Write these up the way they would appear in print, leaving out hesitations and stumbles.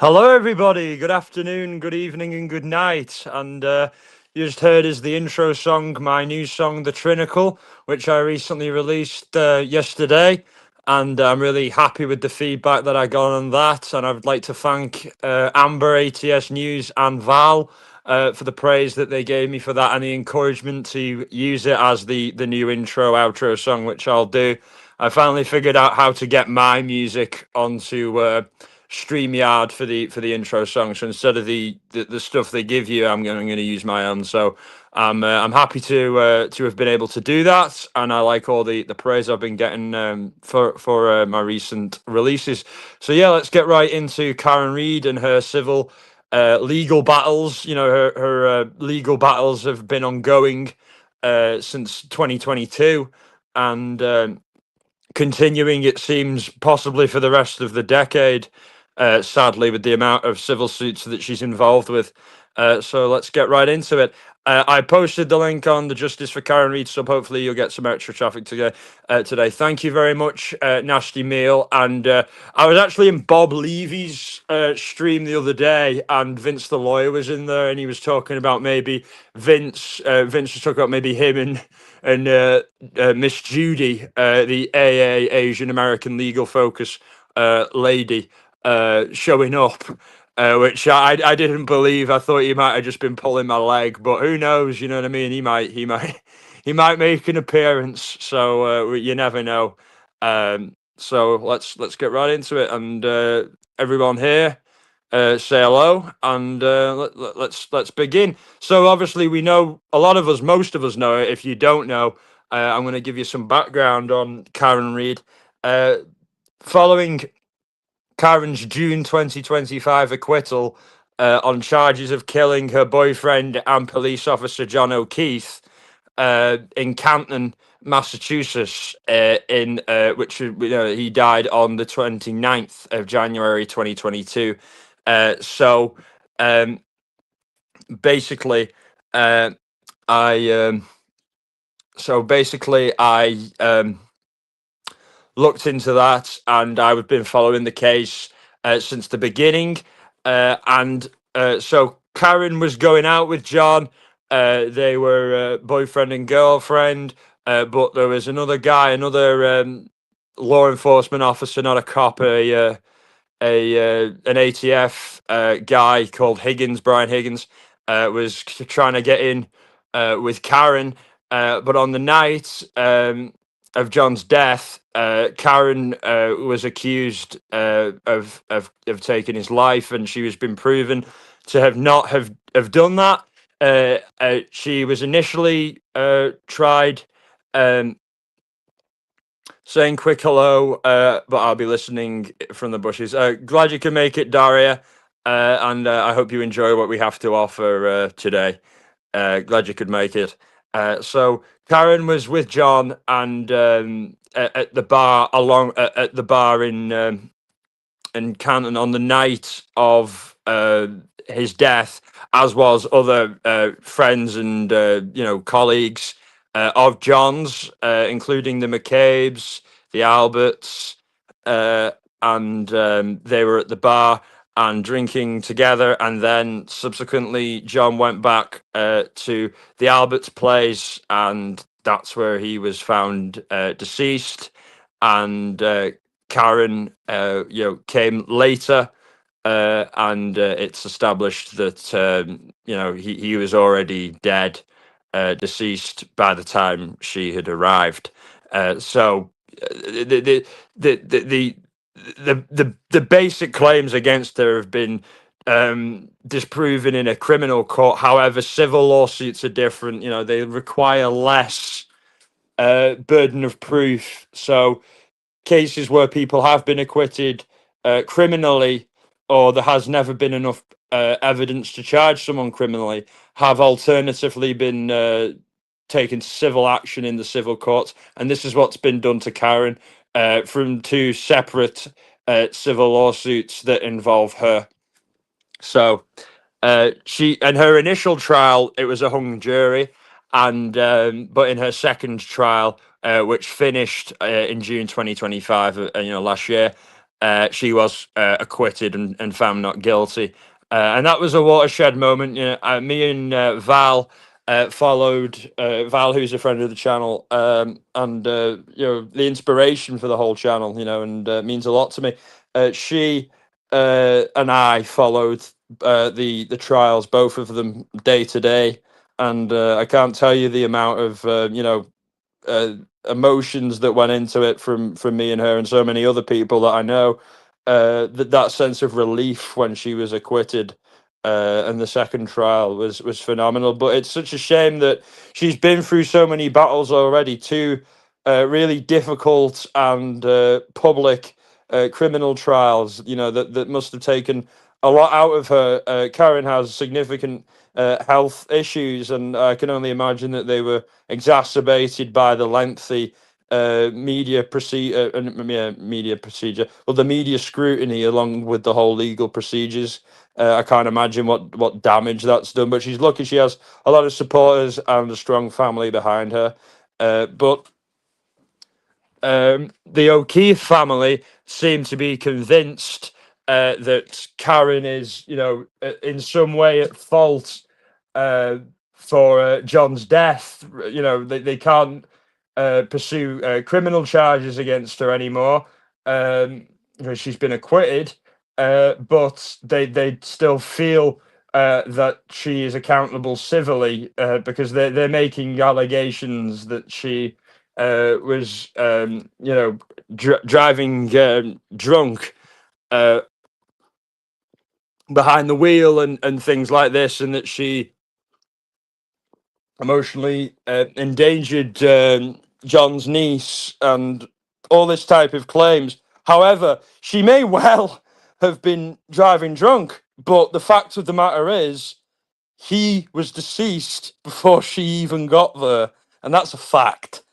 Hello, everybody. Good afternoon, good evening, and good night. And you just heard is the intro song, my new song, The Trinicle, which I recently released yesterday. And I'm really happy with the feedback that I got on that. And I would like to thank Amber, ATS News, and Val for the praise that they gave me for that and the encouragement to use it as the new intro, outro song, which I'll do. I finally figured out how to get my music onto StreamYard for the intro song. So instead of the stuff they give you, I'm going to use my own. So I'm happy to have been able to do that, and I like all the praise I've been getting for my recent releases. So yeah, let's get right into Karen Reid and her civil legal battles. You know, her legal battles have been ongoing since 2022, and continuing, it seems, possibly for the rest of the decade, sadly, with the amount of civil suits that she's involved with. So let's get right into it. I posted the link on the Justice for Karen Reid, so hopefully you'll get some extra traffic today. Thank you very much, Nasty Meal. And I was actually in Bob Levy's stream the other day, and Vince the lawyer was in there, and he was talking about maybe Vince was talking about maybe him and Miss Judy, the AA Asian American Legal Focus lady, showing up, which I didn't believe. I thought he might have just been pulling my leg, but who knows? You know what I mean? He might he might make an appearance. So you never know. So let's get right into it, and everyone here. Say hello, and let's begin. So obviously we know a lot of us, most of us know it. If you don't know, I'm going to give you some background on Karen Reid. Following Karen's June 2025 acquittal on charges of killing her boyfriend and police officer John O'Keefe in Canton, Massachusetts, in which he died on the 29th of January 2022. So basically, uh, I looked into that, and I've been following the case since the beginning. And so Karen was going out with John. They were boyfriend and girlfriend, but there was another guy, another law enforcement officer, not a cop, an ATF guy called Higgins, Brian Higgins, was trying to get in with Karen, but on the night of John's death, Karen was accused of taking his life, and she has been proven to have not have done that. She was initially tried. Um, Saying quick hello, but I'll be listening from the bushes. Glad you can make it, Daria, and I hope you enjoy what we have to offer today. Glad you could make it. So Karen was with John and at the bar at the bar in Canton on the night of his death, as was other friends and colleagues of John's, including the McCabe's, the Alberts, and they were at the bar and drinking together. And then subsequently, John went back to the Alberts' place, and that's where he was found deceased. And Karen, came later, and it's established that he was already dead, deceased by the time she had arrived. So the basic claims against her have been disproven in a criminal court. However, civil lawsuits are different. You know, they require less burden of proof. So cases where people have been acquitted criminally, or there has never been enough evidence to charge someone criminally, have alternatively been taken to civil action in the civil courts. And this is what's been done to Karen from two separate civil lawsuits that involve her. So she, and her initial trial, it was a hung jury, and but in her second trial, which finished in June 2025, last year, she was acquitted and found not guilty. And that was a watershed moment. You know, me and Val followed Val, who's a friend of the channel, and you know, the inspiration for the whole channel. You know, and means a lot to me. She and I followed the trials, both of them, day to day, and I can't tell you the amount of you know, uh, emotions that went into it from me and her and so many other people that I know. That sense of relief when she was acquitted, and the second trial was phenomenal. But it's such a shame that she's been through so many battles already. Two really difficult and public criminal trials. You know, that must have taken a lot out of her. Karen has significant health issues, and I can only imagine that they were exacerbated by the lengthy media procedure, media procedure, well, the media scrutiny along with the whole legal procedures. I can't imagine what damage that's done, but she's lucky she has a lot of supporters and a strong family behind her. But the O'Keefe family seem to be convinced that Karen is, you know, in some way at fault for John's death. You know, they can't pursue criminal charges against her anymore because she's been acquitted. But they still feel that she is accountable civilly because they're making allegations that she was you know, driving drunk behind the wheel and things like this, and that she emotionally endangered John's niece and all this type of claims. However, she may well have been driving drunk, but the fact of the matter is he was deceased before she even got there, and that's a fact.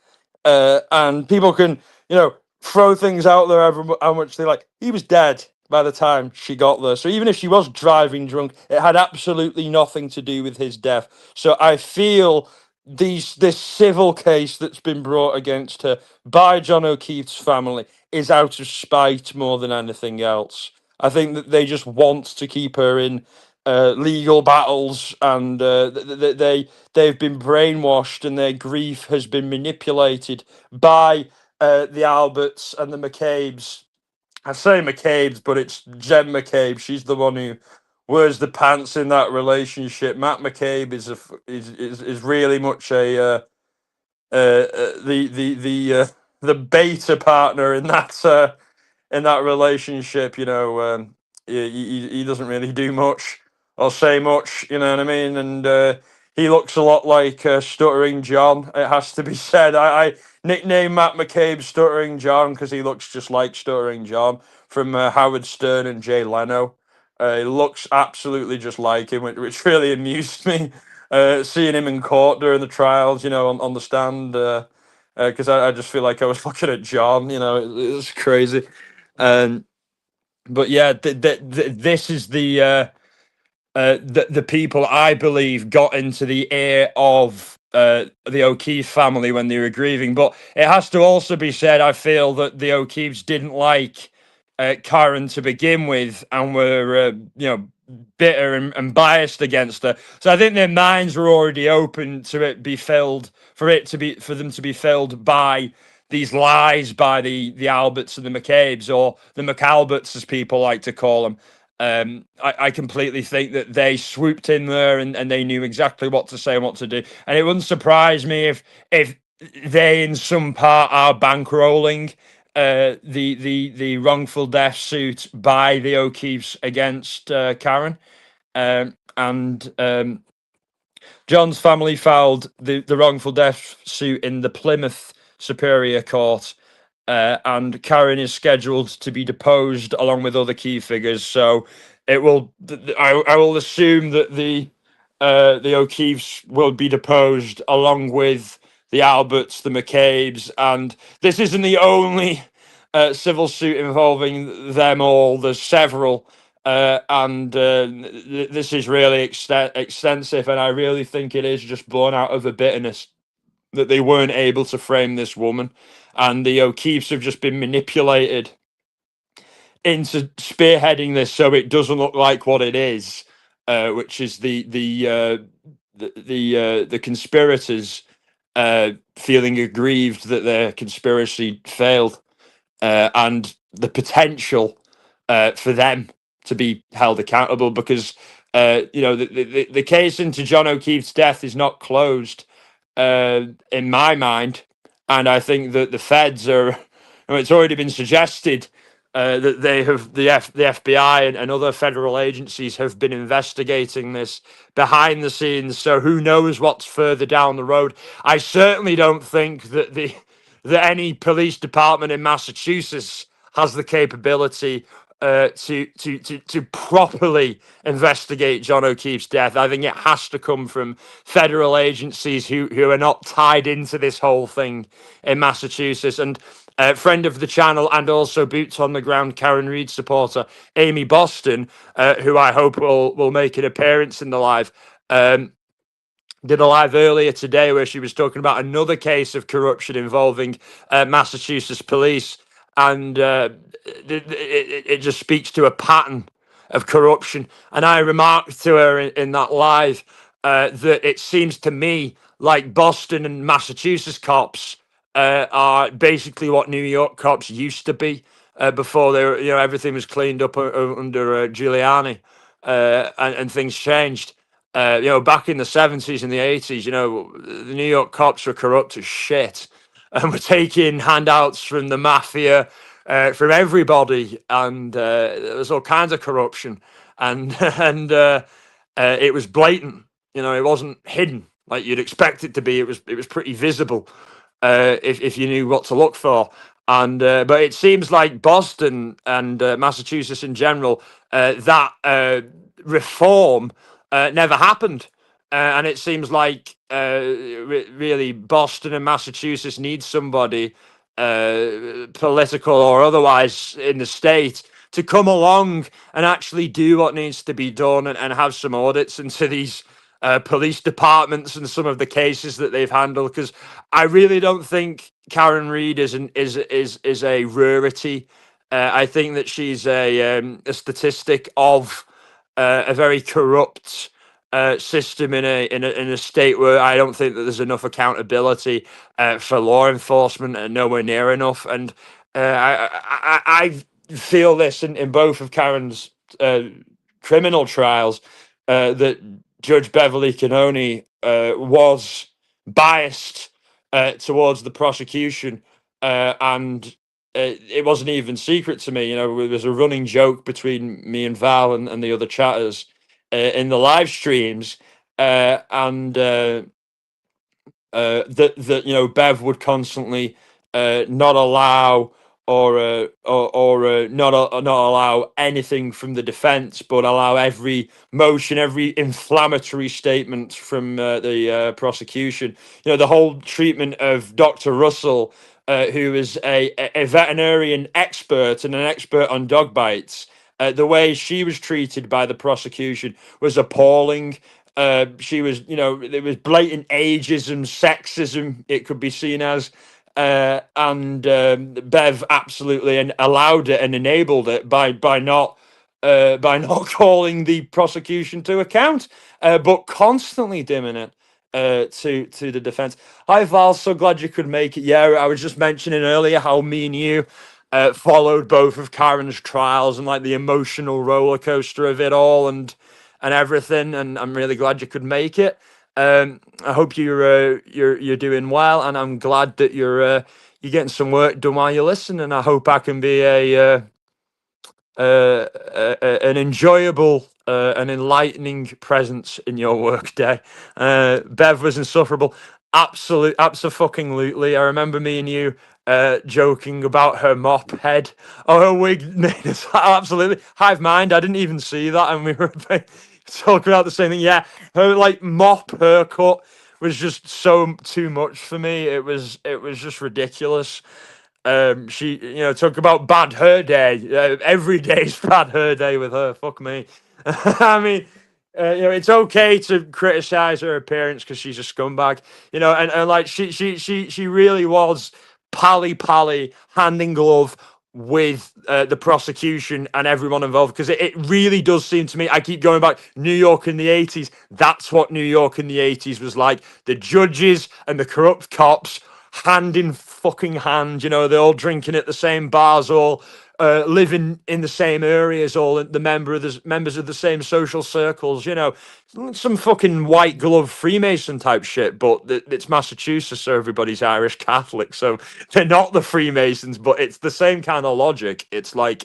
And people can, you know, throw things out there how much they like. He was dead by the time she got there. So even if she was driving drunk, it had absolutely nothing to do with his death. So I feel this civil case that's been brought against her by John O'Keefe's family is out of spite more than anything else. I think that they just want to keep her in legal battles, and they've been brainwashed, and their grief has been manipulated by the Alberts and the McCabe's. I say McCabe's, but it's Jen McCabe. She's the one who wears the pants in that relationship. Matt McCabe is really much a the beta partner in that relationship. You know, he doesn't really do much or say much. You know what I mean? And he looks a lot like Stuttering John. It has to be said. I nickname Matt McCabe Stuttering John because he looks just like Stuttering John from Howard Stern and Jay Leno. He looks absolutely just like him, which really amused me. Seeing him in court during the trials, you know, on the stand, because I just feel like I was looking at John. You know, it was crazy. But yeah, this is the people I believe got into the ear of the O'Keefe family when they were grieving. But it has to also be said, I feel that the O'Keefes didn't like Karen to begin with, and were you know, bitter and biased against her. So I think their minds were already open to it be filled for them to be filled by these lies by the Alberts and the McCabe's, or the McAlberts as people like to call them. I completely think that they swooped in there, and they knew exactly what to say and what to do. And it wouldn't surprise me if they in some part are bankrolling the wrongful death suit by the O'Keefes against Karen. And John's family filed the wrongful death suit in the Plymouth Superior Court, and Karen is scheduled to be deposed along with other key figures. So it will. I will assume that the O'Keefes will be deposed along with the Alberts, the McCabe's, and this isn't the only civil suit involving them all. There's several. And this is really extensive, and I really think it is just born out of a bitterness that they weren't able to frame this woman, and the O'Keefes have just been manipulated into spearheading this so it doesn't look like what it is, which is the conspirators feeling aggrieved that their conspiracy failed, and the potential for them to be held accountable, because the case into John O'Keefe's death is not closed in my mind, and I think that the feds are. It's already been suggested that they have the FBI and other federal agencies have been investigating this behind the scenes. So who knows what's further down the road? I certainly don't think that any police department in Massachusetts has the capability to properly investigate John O'Keefe's death. I think it has to come from federal agencies who are not tied into this whole thing in Massachusetts. And friend of the channel and also boots on the ground Karen Reid supporter Amy Boston, who I hope will make an appearance in the live. Did a live earlier today where she was talking about another case of corruption involving Massachusetts police, and it just speaks to a pattern of corruption. And I remarked to her in that live that it seems to me like Boston and Massachusetts cops are basically what New York cops used to be before they were, everything was cleaned up under Giuliani, and things changed. Back in the 70s and the 80s, the New York cops were corrupt as shit and were taking handouts from the mafia, from everybody, and there was all kinds of corruption, and it was blatant. It wasn't hidden like you'd expect it to be. It was pretty visible if you knew what to look for. And but it seems like Boston and Massachusetts in general, that reform never happened. And it seems like really Boston and Massachusetts need somebody, political or otherwise, in the state to come along and actually do what needs to be done, and have some audits into these police departments and some of the cases that they've handled. Because I really don't think Karen Reid is a rarity. I think that she's a statistic of a very corrupt system in a state where I don't think that there's enough accountability for law enforcement, and nowhere near enough. And I feel this in both of Karen's criminal trials, that Judge Beverly Cannoni was biased towards the prosecution, and it wasn't even secret to me. It was a running joke between me and Val and the other chatters in the live streams, and that Bev would constantly not allow or not allow anything from the defense, but allow every motion, every inflammatory statement from the prosecution. The whole treatment of Dr. Russell, who is a veterinarian expert and an expert on dog bites. The way she was treated by the prosecution was appalling. She was, there was blatant ageism, sexism, it could be seen as. And Bev absolutely allowed it and enabled it by not calling the prosecution to account, but constantly dimming it to the defense. Hi Val, so glad you could make it. Yeah, I was just mentioning earlier how me and you followed both of Karen's trials and like the emotional roller coaster of it all and everything, and I'm really glad you could make it. I hope you're doing well, and I'm glad that you're getting some work done while you listen. And I hope I can be an enjoyable, an enlightening presence in your work day. Bev was insufferable, absolutely. I remember me and you joking about her mop head. Oh, her wig made us absolutely hive mind. I didn't even see that, and we were talking about the same thing. Yeah, her like mop haircut was just so too much for me. It was just ridiculous. She, talk about bad hair day. Every day's bad hair day with her. Fuck me. I mean, it's okay to criticize her appearance because she's a scumbag, and like she really was pally, hand in glove, with the prosecution and everyone involved, because it really does seem to me, I keep going back, New York in the 80s, that's what New York in the 80s was like. The judges and the corrupt cops, hand in fucking hand, you know, they're all drinking at the same bars, all living in the same areas, all the members of the same social circles, you know, some fucking white glove Freemason type shit. But it's Massachusetts, so everybody's Irish Catholic, so they're not the Freemasons, but it's the same kind of logic. It's like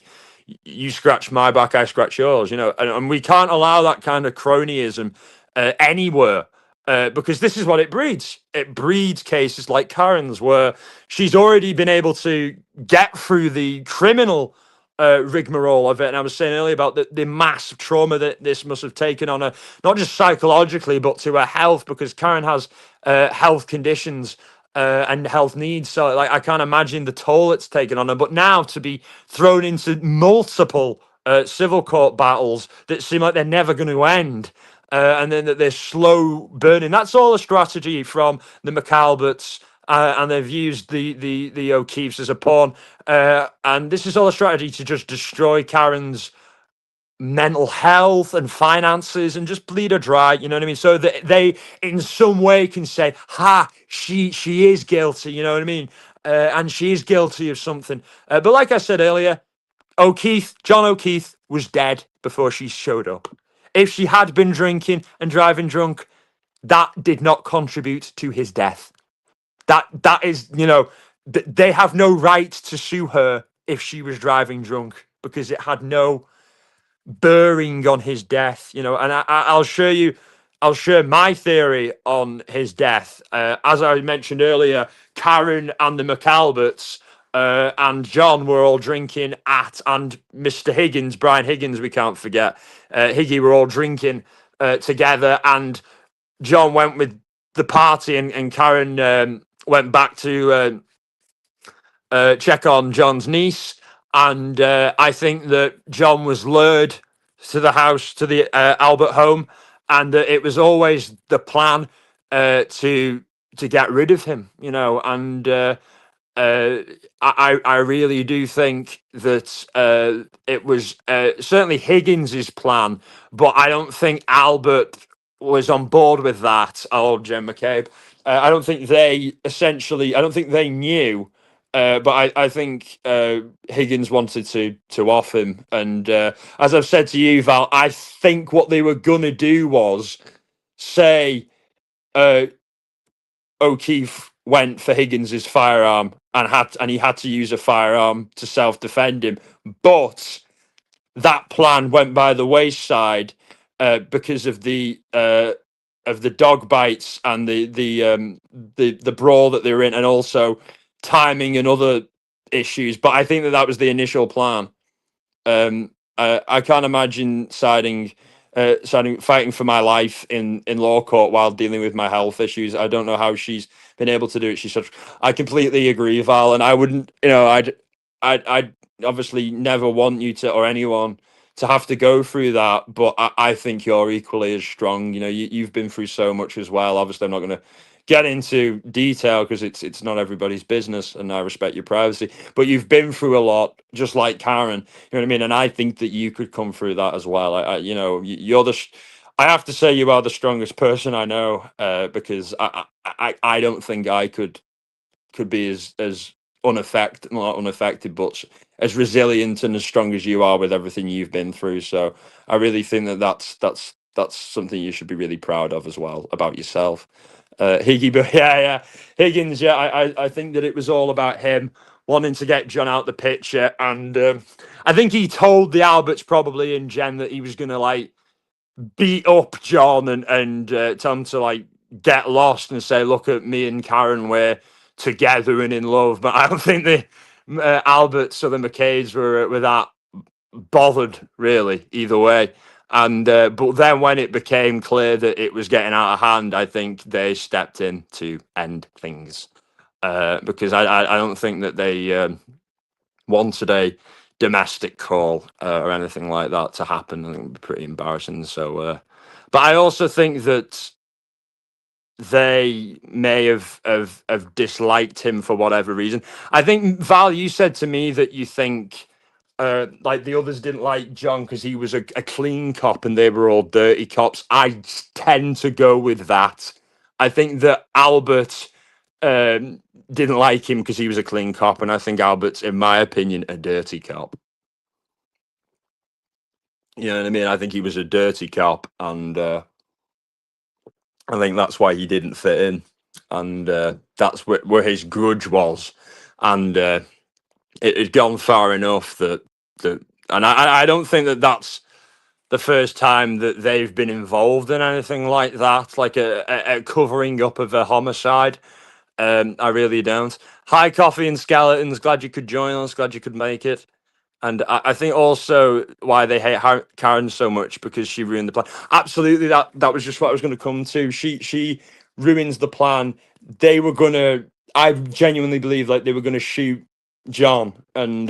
you scratch my back, I scratch yours, you know, and we can't allow that kind of cronyism anywhere. Because this is what it breeds. It breeds cases like Karen's, where she's already been able to get through the criminal rigmarole of it. And I was saying earlier about the massive trauma that this must have taken on her, not just psychologically, but to her health, because Karen has health conditions and health needs. So, like, I can't imagine the toll it's taken on her. But now to be thrown into multiple civil court battles that seem like they're never going to end, and then that they're slow burning. That's all a strategy from the McAlberts, and they've used the O'Keefes as a pawn. And this is all a strategy to just destroy Karen's mental health and finances and just bleed her dry. You know what I mean? So that they, in some way, can say, "Ha, she is guilty." You know what I mean? And she is guilty of something. But like I said earlier, John O'Keefe was dead before she showed up. If she had been drinking and driving drunk, that did not contribute to his death. That is, you know, they have no right to sue her if she was driving drunk, because it had no bearing on his death, you know. And I'll share my theory on his death. As I mentioned earlier, Karen and the McAlberts and John were all drinking and Mr. Higgins, Brian Higgins, we can't forget, Higgy, were all drinking together, and John went with the party, and Karen went back to check on John's niece. And I think that John was lured to the house, to the Albert home, and that it was always the plan to get rid of him, you know. And I really do think that it was certainly Higgins's plan, but I don't think Albert was on board with that. Old Jen McCabe. I don't think I don't think they knew. But I think Higgins wanted to off him, and as I've said to you, Val, I think what they were gonna do was say uh, O'Keefe went for Higgins's firearm and he had to use a firearm to self defend him, but that plan went by the wayside because of the dog bites and the brawl that they were in, and also timing and other issues. But I think that was the initial plan. I can't imagine fighting for my life in law court while dealing with my health issues. I don't know how she's been able to do it. I completely agree, Val, and I wouldn't, you know, I'd obviously never want you to, or anyone to, have to go through that. But I think you're equally as strong. You know, you've been through so much as well. Obviously, I'm not going to get into detail because it's not everybody's business, and I respect your privacy. But you've been through a lot, just like Karen. You know what I mean? And I think that you could come through that as well. You know, you're I have to say you are the strongest person I know, because I don't think I could be as unaffected, not unaffected, but as resilient and as strong as you are with everything you've been through. So I really think that that's something you should be really proud of as well about yourself. Higgy, but yeah, Higgins, yeah, I think that it was all about him wanting to get John out the picture, and I think he told the Alberts probably in Jen that he was gonna like beat up John and tell him to like get lost and say, "Look at me and Karen, we're together and in love." But I don't think the Alberts or the McCades were that bothered really either way. And but then when it became clear that it was getting out of hand, I think they stepped in to end things, because I don't think that they wanted a domestic call or anything like that to happen. I think it would be pretty embarrassing. So, but I also think that they may have disliked him for whatever reason. I think, Val, you said to me that you think like the others didn't like John because he was a clean cop and they were all dirty cops. I tend to go with that. I think that Albert didn't like him because he was a clean cop, and I think Albert's, in my opinion, a dirty cop. You know what I mean? I think he was a dirty cop, and I think that's why he didn't fit in, and that's where his grudge was, and it had gone far enough that, and I don't think that that's the first time that they've been involved in anything like that, like a covering up of a homicide. I really don't. Hi, Coffee and Skeletons. Glad you could join us. Glad you could make it. And I think also why they hate Karen so much, because she ruined the plan. Absolutely, that was just what I was going to come to. She ruins the plan. They were gonna. I genuinely believe like they were going to shoot John, and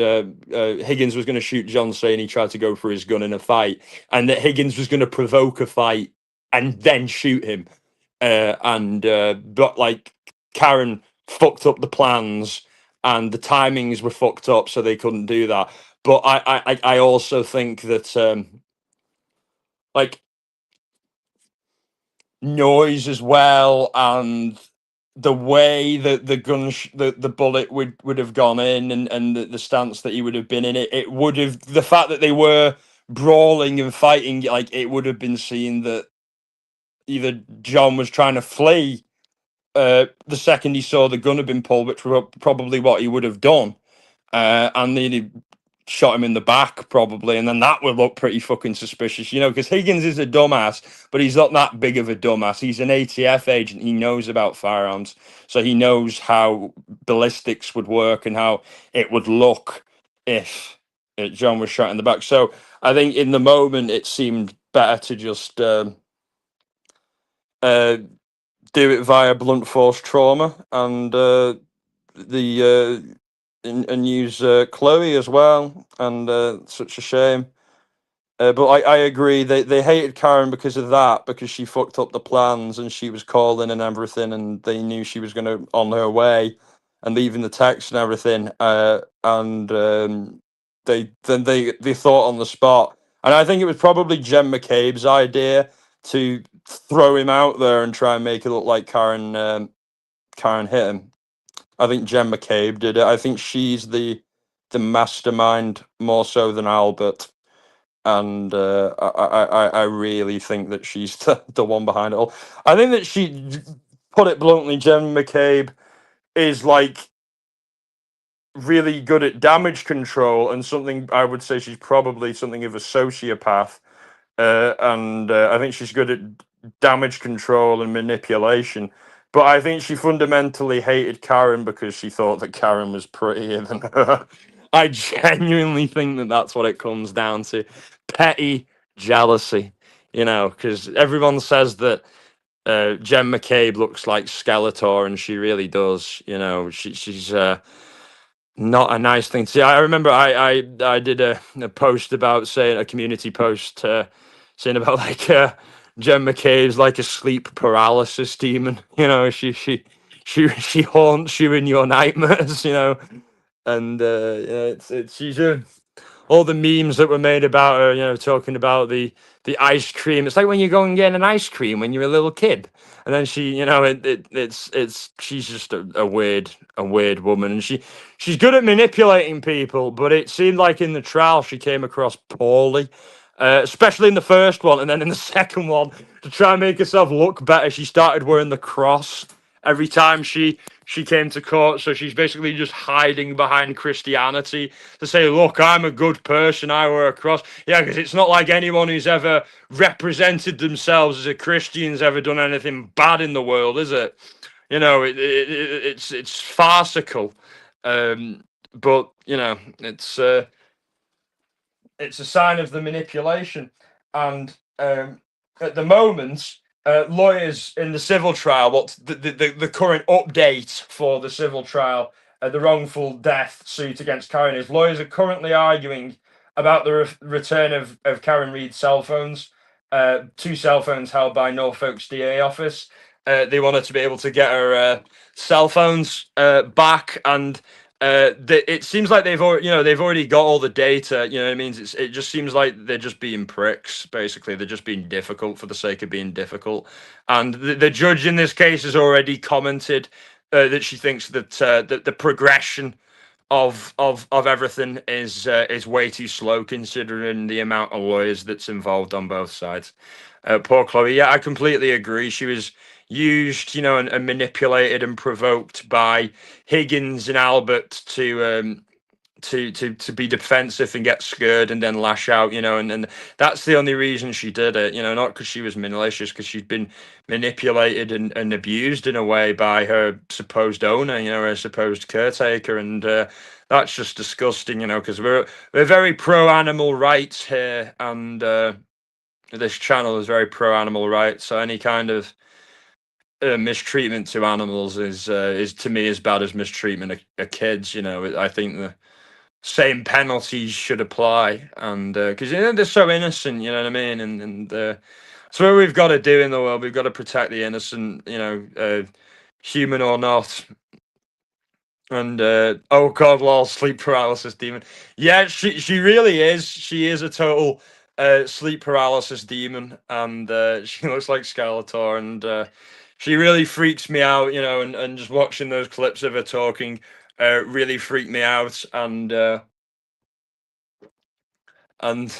Higgins was going to shoot John, saying he tried to go for his gun in a fight, and that Higgins was going to provoke a fight and then shoot him. But like Karen fucked up the plans, and the timings were fucked up, so they couldn't do that. But I also think that like noise as well, and the way that the bullet would have gone in, and the stance that he would have been in, it would have, the fact that they were brawling and fighting, like it would have been seen that either John was trying to flee the second he saw the gun had been pulled, which was probably what he would have done, and then he shot him in the back probably, and then that would look pretty fucking suspicious, because Higgins is a dumbass, but he's not that big of a dumbass. He's an ATF agent. He knows about firearms, so he knows how ballistics would work and how it would look if John was shot in the back. So I think in the moment it seemed better to just do it via blunt force trauma, and and use Chloe as well, and such a shame. But I agree, they hated Karen because of that, because she fucked up the plans and she was calling and everything, and they knew she was going to on her way and leaving the text and everything. And they thought on the spot, and I think it was probably Jen McCabe's idea to throw him out there and try and make it look like Karen hit him. I think Jen McCabe did it. I think she's the mastermind more so than Albert, and I really think that she's the one behind it all. I think that put it bluntly, Jen McCabe is like really good at damage control, and something I would say she's probably something of a sociopath. And I think she's good at damage control and manipulation. But I think she fundamentally hated Karen because she thought that Karen was prettier than her. I genuinely think that that's what it comes down to. Petty jealousy, because everyone says that Jen McCabe looks like Skeletor, and she really does. She's not a nice thing to see. I remember I did a post about, saying, a community post saying about like Jen McCabe's like a sleep paralysis demon. She haunts you in your nightmares. And she's all the memes that were made about her, talking about the ice cream. It's like when you go and get an ice cream when you're a little kid, and then she, it's she's just a weird woman, and she's good at manipulating people. But it seemed like in the trial she came across poorly, especially in the first one, and then in the second one, to try and make herself look better, she started wearing the cross every time she came to court. So she's basically just hiding behind Christianity to say, look, I'm a good person, I wear a cross. Yeah, because it's not like anyone who's ever represented themselves as a Christian's ever done anything bad in the world, is it? It's farcical. But it's a sign of the manipulation. And at the moment, lawyers in the civil trial, what the current update for the civil trial, the wrongful death suit against Karen, is lawyers are currently arguing about the return of Karen Reid's cell phones, two cell phones held by Norfolk's DA office. They wanted to be able to get her cell phones back, and it seems like they've already got all the data. You know what I mean? It just seems like they're just being pricks. Basically, they're just being difficult for the sake of being difficult. And the judge in this case has already commented that she thinks that the progression of everything is way too slow considering the amount of lawyers that's involved on both sides. Poor Chloe. Yeah, I completely agree. She was used, and manipulated and provoked by Higgins and Albert to be defensive and get scared and then lash out, and that's the only reason she did it, not because she was malicious, because she'd been manipulated and abused in a way by her supposed owner, her supposed caretaker, and that's just disgusting, because we're very pro animal rights here, and this channel is very pro animal rights, so any kind of mistreatment to animals is to me as bad as mistreatment of kids. I think the same penalties should apply, and because they're so innocent, you know what I mean, and so what we've got to do in the world, we've got to protect the innocent, human or not. And oh god, lol, sleep paralysis demon. Yeah, she really is. She is a total sleep paralysis demon, and she looks like Skeletor, and she really freaks me out, and just watching those clips of her talking really freaked me out, and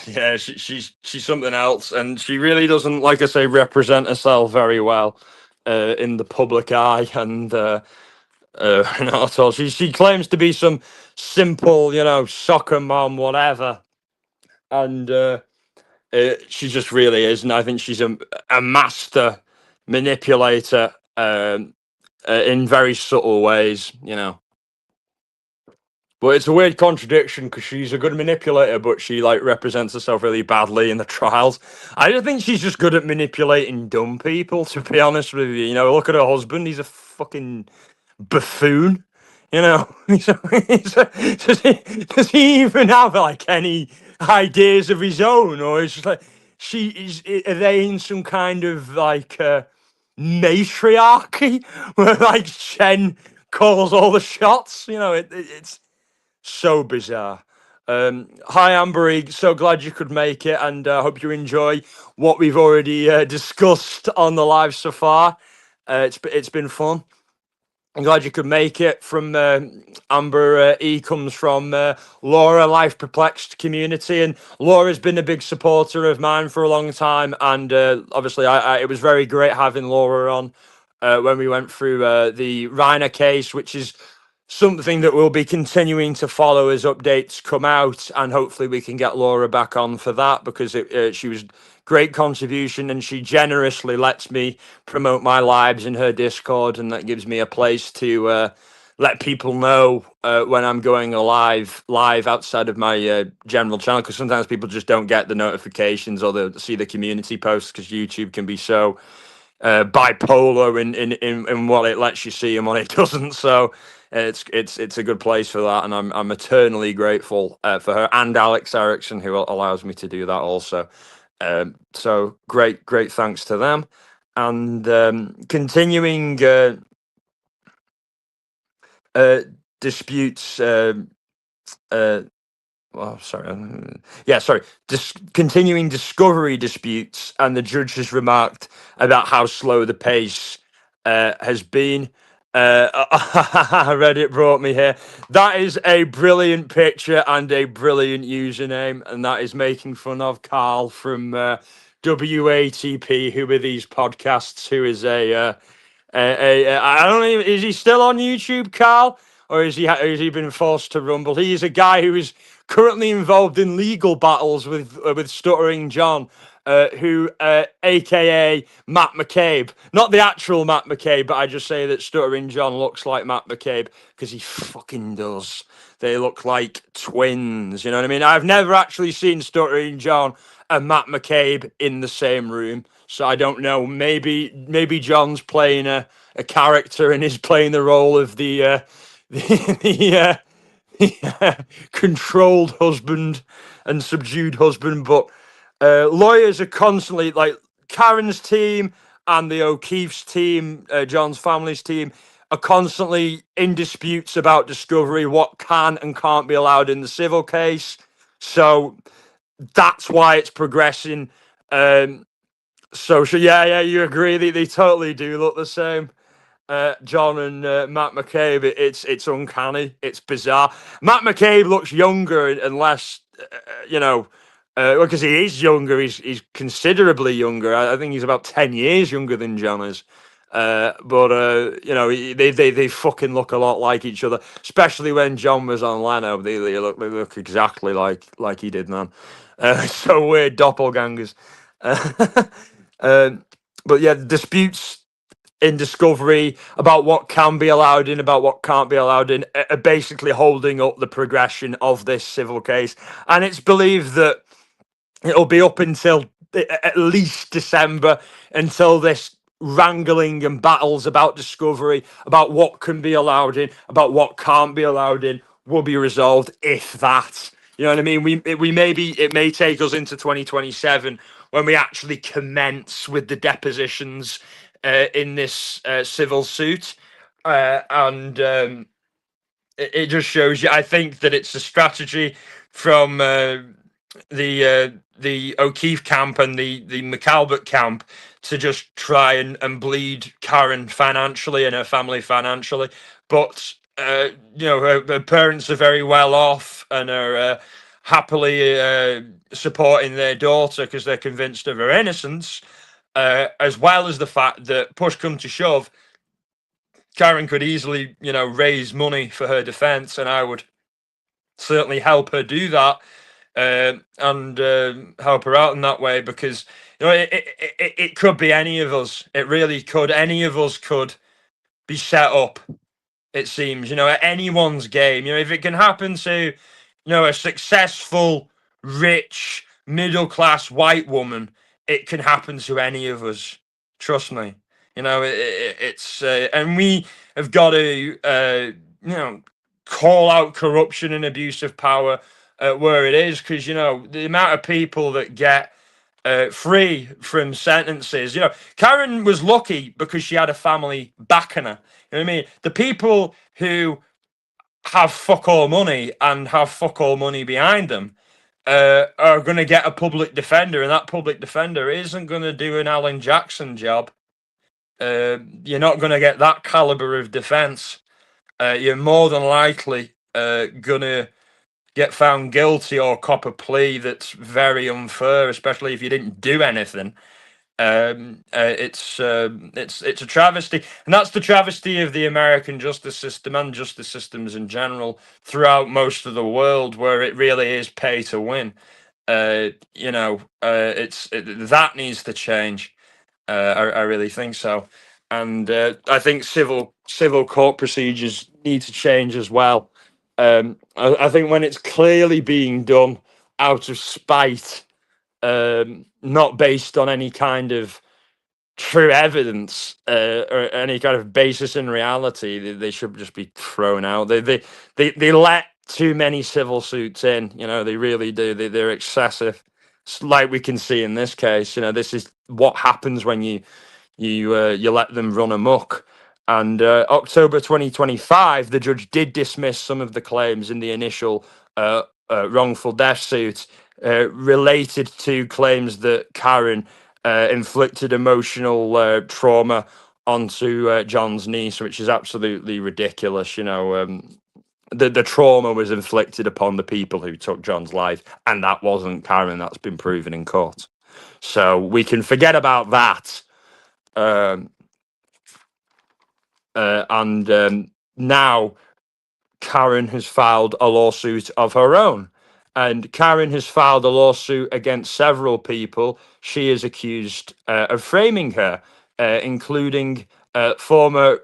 yeah, she's something else, and she really doesn't, like I say, represent herself very well in the public eye, and not at all. She claims to be some simple, soccer mom, whatever, and she just really is, and I think she's a master manipulator in very subtle ways, But it's a weird contradiction because she's a good manipulator, but she represents herself really badly in the trials. I don't think she's just good at manipulating dumb people. To be honest with you, look at her husband; he's a fucking buffoon. Does he even have any ideas of his own, or is just are they in some kind of matriarchy where Chen calls all the shots? It's so bizarre. Hi, Amber. So glad you could make it, and hope you enjoy what we've already discussed on the live so far. It's been fun. I'm glad you could make it. From Amber E comes from Laura, Life Perplexed community, and Laura's been a big supporter of mine for a long time. And obviously, it was very great having Laura on when we went through the Reiner case, which is something that we'll be continuing to follow as updates come out, and hopefully we can get Laura back on for that, because she was great contribution, and she generously lets me promote my lives in her Discord, and that gives me a place to let people know when I'm going live outside of my general channel, because sometimes people just don't get the notifications or they'll see the community posts, because YouTube can be so bipolar in what it lets you see and what it doesn't. So it's a good place for that, and I'm eternally grateful for her and Alex Erickson, who allows me to do that also. So great thanks to them. And continuing disputes. Continuing discovery disputes, and the judge has remarked about how slow the pace has been. Reddit brought me here. That is a brilliant picture and a brilliant username, and that is making fun of Carl from WATP, who are these podcasts, who is I don't even, is he still on YouTube, Carl? Or has he been forced to Rumble? He is a guy who is currently involved in legal battles with Stuttering John, aka Matt McCabe. Not the actual Matt McCabe, but I just say that Stuttering John looks like Matt McCabe because he fucking does. They look like twins, you know what I mean? I've never actually seen Stuttering John and Matt McCabe in the same room, so I don't know. Maybe John's playing a character and is playing the role of the controlled husband and subdued husband, but lawyers are constantly Karen's team and the O'Keefe's team, John's family's team, are constantly in disputes about discovery, what can and can't be allowed in the civil case. So that's why it's progressing. So yeah, you agree, they totally do look the same. John and Matt McCabe, it's uncanny, it's bizarre. Matt McCabe looks younger and less, because he is younger. He's considerably younger. I think he's about 10 years younger than John is. But they fucking look a lot like each other, especially when John was on Leno. They look exactly like he did, man. So weird doppelgangers. Um, but yeah, disputes in discovery about what can be allowed in, about what can't be allowed in, are basically holding up the progression of this civil case. And it's believed that it'll be up until at least December, until this wrangling and battles about discovery, about what can be allowed in, about what can't be allowed in, will be resolved, if that. You know what I mean? It may take us into 2027 when we actually commence with the depositions in this civil suit, and it just shows you. I think that it's a strategy from the O'Keefe camp and the McAlbert camp to just try and bleed Karen financially and her family financially. But her parents are very well off and are happily supporting their daughter because they're convinced of her innocence, as well as the fact that, push come to shove, Karen could easily, raise money for her defense, and I would certainly help her do that, and help her out in that way, because it could be any of us. It really could. Any of us could be set up. It seems, at anyone's game. If it can happen to, a successful, rich, middle class white woman, it can happen to any of us. Trust me. It's and we have got to, call out corruption and abuse of power where it is, because the amount of people that get free from sentences. Karen was lucky because she had a family backing her. You know what I mean? The people who have fuck all money and have fuck all money behind them are going to get a public defender, and that public defender isn't going to do an Alan Jackson job. You're not going to get that caliber of defense. You're more than likely going to get found guilty or cop a plea that's very unfair, especially if you didn't do anything. It's a travesty, and that's the travesty of the American justice system and justice systems in general throughout most of the world, where it really is pay to win. That needs to change. I really think so, and I think civil court procedures need to change as well. I think when it's clearly being done out of spite, not based on any kind of true evidence or any kind of basis in reality, they should just be thrown out. They let too many civil suits in. They really do. They're excessive. It's like we can see in this case. This is what happens when you let them run amok. And October 2025, the judge did dismiss some of the claims in the initial wrongful death suit related to claims that Karen inflicted emotional trauma onto John's niece, which is absolutely ridiculous. The trauma was inflicted upon the people who took John's life, and that wasn't Karen. That's been proven in court. So we can forget about that. And now Karen has filed a lawsuit of her own. And Karen has filed a lawsuit against several people she is accused of framing her, including former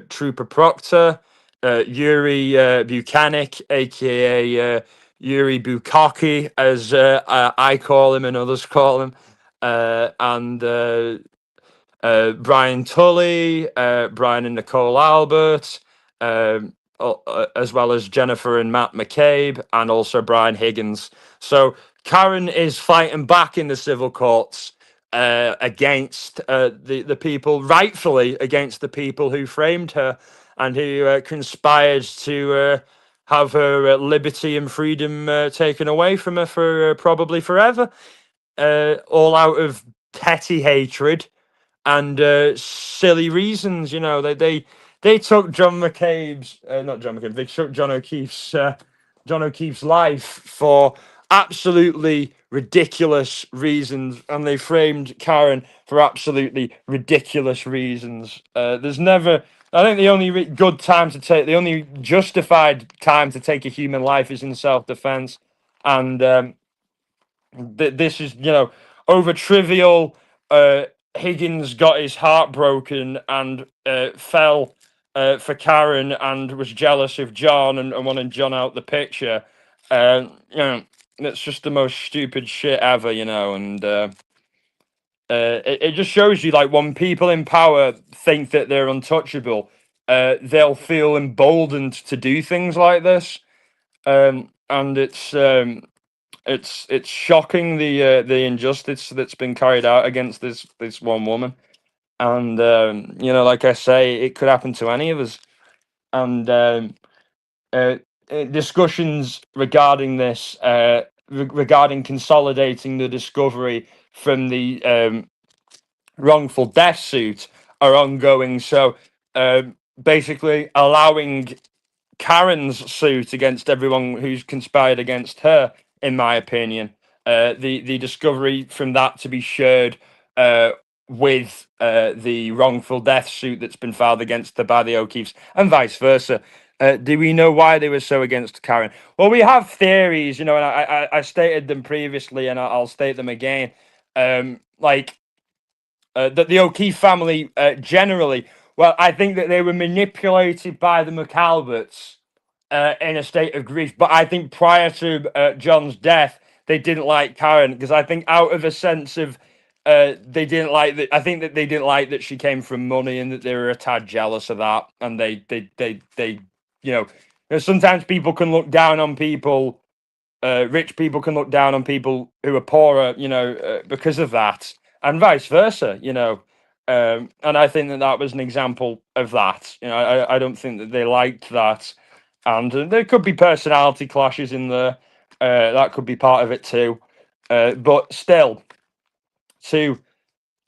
Trooper Proctor, Yuri Buchanan, aka Yuri Bukaki, as I call him and others call him, and Brian Tully, Brian and Nicole Albert, as well as Jennifer and Matt McCabe, and also Brian Higgins. So Karen is fighting back in the civil courts against the people, rightfully against the people who framed her and who conspired to have her liberty and freedom taken away from her for probably forever, all out of petty hatred and silly reasons. You know, they took John McCabe's not John McCabe, they took John O'Keefe's life for absolutely ridiculous reasons, and they framed Karen for absolutely ridiculous reasons. There's never, I think the only good time to take, the only justified time to take a human life is in self-defense, and this is, you know, over trivial. Higgins got his heart broken and fell for Karen and was jealous of John and wanted John out the picture. You know, it's just the most stupid shit ever, you know, and it just shows you, like, when people in power think that they're untouchable, they'll feel emboldened to do things like this, and it's shocking the injustice that's been carried out against this one woman, and you know, like I say, it could happen to any of us, and discussions regarding this, regarding consolidating the discovery from the wrongful death suit are ongoing. So basically, allowing Karen's suit against everyone who's conspired against her, in my opinion, the discovery from that to be shared with the wrongful death suit that's been filed against her by the O'Keefes, and vice versa. Do we know why they were so against Karen? Well, we have theories, you know, and I stated them previously, and I'll state them again. Like that the O'Keefe family generally, well, I think that they were manipulated by the McAlberts in a state of grief. But I think prior to John's death, they didn't like Karen, because I think out of a sense of they didn't like that. I think that they didn't like that she came from money, and that they were a tad jealous of that. And they you know, sometimes people can look down on people. Rich people can look down on people who are poorer, you know, because of that, and vice versa, you know. And I think that that was an example of that. You know, I don't think that they liked that, and there could be personality clashes in there. That could be part of it too. But still, to,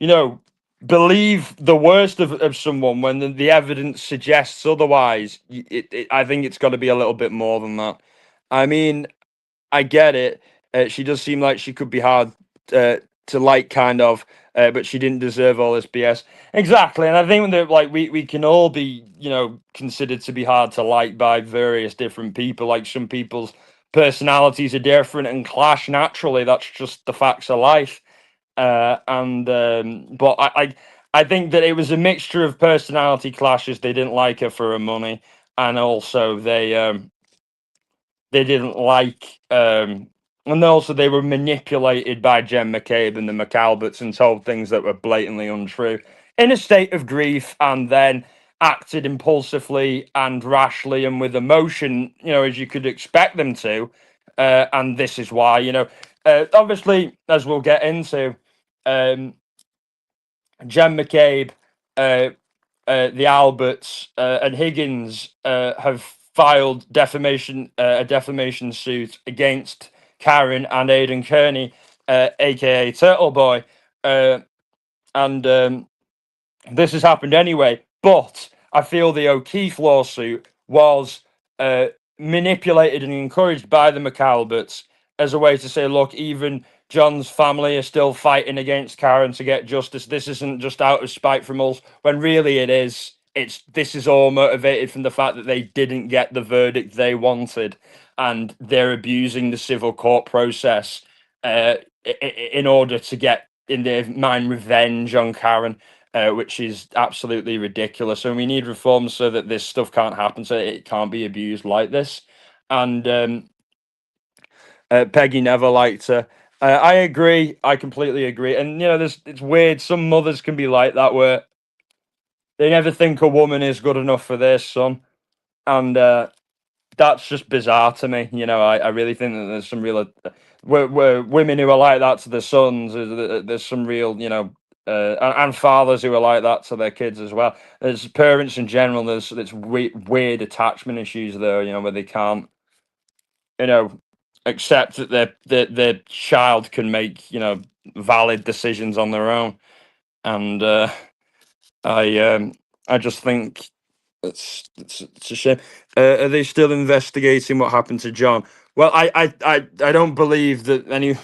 you know, believe the worst of someone when the evidence suggests otherwise, I think it's got to be a little bit more than that. I mean, I get it. She does seem like she could be hard to like, kind of, but she didn't deserve all this BS. Exactly, and I think that, like, we can all be, you know, considered to be hard to like by various different people. Like, some people's personalities are different and clash naturally. That's just the facts of life. And but I think that it was a mixture of personality clashes. They didn't like her for her money, and also they didn't like, and also they were manipulated by Jen McCabe and the McAlberts and told things that were blatantly untrue in a state of grief, and then acted impulsively and rashly and with emotion, you know, as you could expect them to. And this is why, you know, obviously, as we'll get into, um, Jen McCabe, the Alberts, and Higgins have filed a defamation suit against Karen and Aidan Kearney, aka Turtle Boy, and this has happened anyway. But I feel the O'Keefe lawsuit was manipulated and encouraged by the McAlberts as a way to say, look, even John's family are still fighting against Karen to get justice. This isn't just out of spite from us, when really it is. This is all motivated from the fact that they didn't get the verdict they wanted, and they're abusing the civil court process in order to get, in their mind, revenge on Karen. Which is absolutely ridiculous. And we need reforms so that this stuff can't happen, so it can't be abused like this. And Peggy never liked her. I agree. I completely agree. And, you know, it's weird. Some mothers can be like that, where they never think a woman is good enough for their son, and that's just bizarre to me. You know, I really think that there's some real where women who are like that to their sons. There's some real, you know, and fathers who are like that to their kids as well. There's parents in general. There's weird attachment issues there. You know, where they can't, you know, accept that their child can make, you know, valid decisions on their own. And I just think it's a shame. Are they still investigating what happened to John? Well, I don't believe that any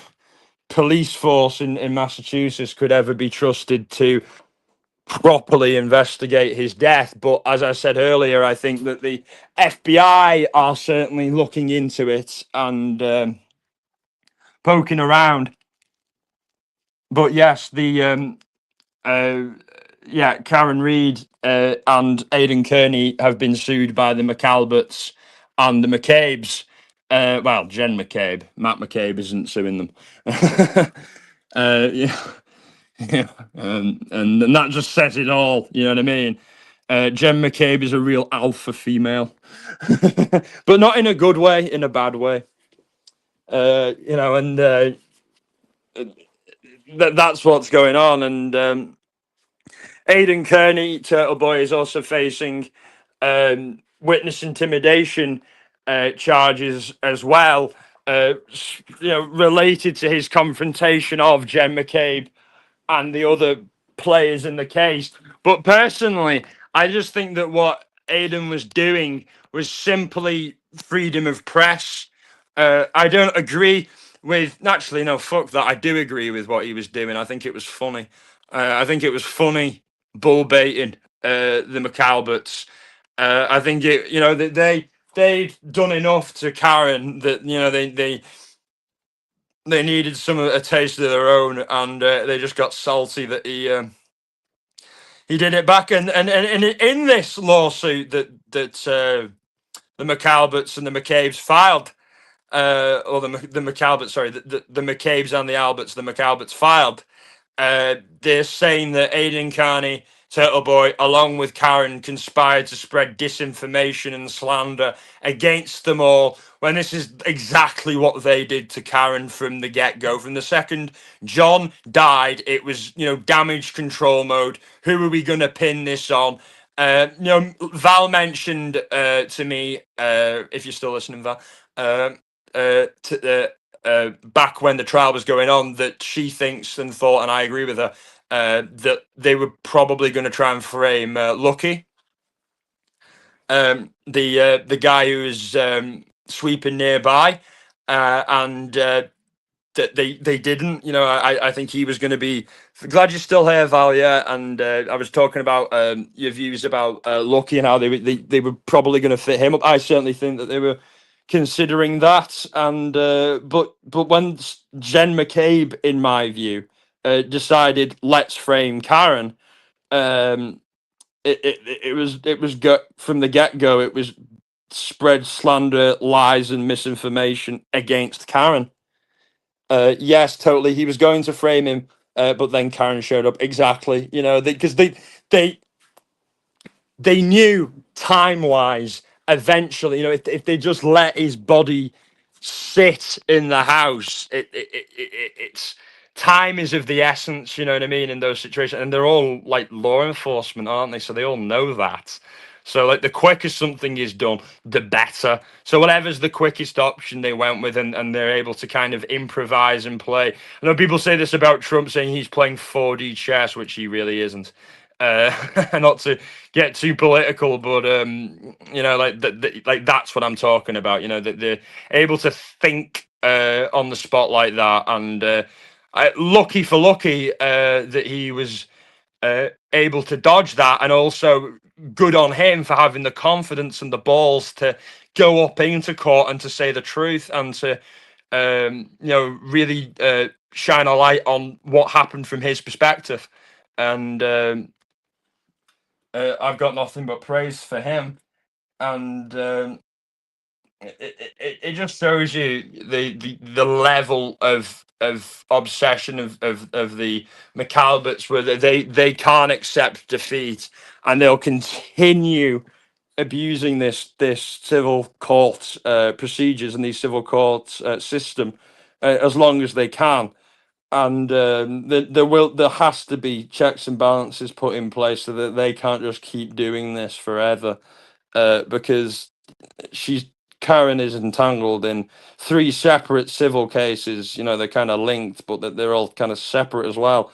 police force in Massachusetts could ever be trusted to properly investigate his death. But as I said earlier, I think that the FBI are certainly looking into it and poking around. But yes, the yeah, Karen Reed and Aidan Kearney have been sued by the McAlberts and the McCabes. Well, Jen McCabe, Matt McCabe isn't suing them. Yeah, yeah, and that just says it all. You know what I mean? Jen McCabe is a real alpha female, but not in a good way, in a bad way. You know, and that's what's going on. And Aidan Kearney, Turtle Boy, is also facing witness intimidation charges as well, you know, related to his confrontation of Jen McCabe and the other players in the case. But personally, I just think that what Aidan was doing was simply freedom of press. I don't agree with, naturally, no, fuck that. I do agree with what he was doing. I think it was funny. I think it was funny bull baiting the McAlberts. I think it, you know, that they'd done enough to Karen that, you know, they needed some a taste of their own, and they just got salty that he did it back. And in this lawsuit that the McAlberts and the McCabe's filed, or the McAlberts, sorry, the McCabe's and the Alberts, the McAlberts filed. They're saying that Aidan Kearney, Turtle Boy, along with Karen, conspired to spread disinformation and slander against them all, when this is exactly what they did to Karen from the get-go. From the second John died, it was, you know, damage control mode. Who are we going to pin this on? You know, Val mentioned to me, if you're still listening, Val, back when the trial was going on, that she thinks and thought, and I agree with her, that they were probably going to try and frame Lucky, the guy who was sweeping nearby, and that they didn't. You know, I think he was going to be. Glad you're still here, Val. Yeah, and I was talking about your views about Lucky and how they were probably going to fit him up. I certainly think that they were considering that, and but when Jen McCabe, in my view, decided let's frame Karen, it was from the get go. It was spread slander, lies, and misinformation against Karen. Yes, totally. He was going to frame him, but then Karen showed up. Exactly. You know, because they knew time wise, eventually, you know, if they just let his body sit in the house, it's time is of the essence, you know what I mean, in those situations. And they're all like law enforcement, aren't they? So they all know that. So like the quicker something is done, the better. So whatever's the quickest option they went with, and they're able to kind of improvise and play. I know people say this about Trump, saying he's playing 4D chess, which he really isn't. Not to get too political, but you know, like that's what I'm talking about. You know, that they're able to think on the spot like that, and lucky for Lucky that he was able to dodge that, and also good on him for having the confidence and the balls to go up into court and to say the truth, and to you know, really shine a light on what happened from his perspective. And I've got nothing but praise for him, and it just shows you the level of obsession of the McAlberts, where they can't accept defeat, and they'll continue abusing this civil court procedures and these civil court system as long as they can. And there has to be checks and balances put in place so that they can't just keep doing this forever, because she's Karen is entangled in three separate civil cases. You know, they're kind of linked, but they're all kind of separate as well.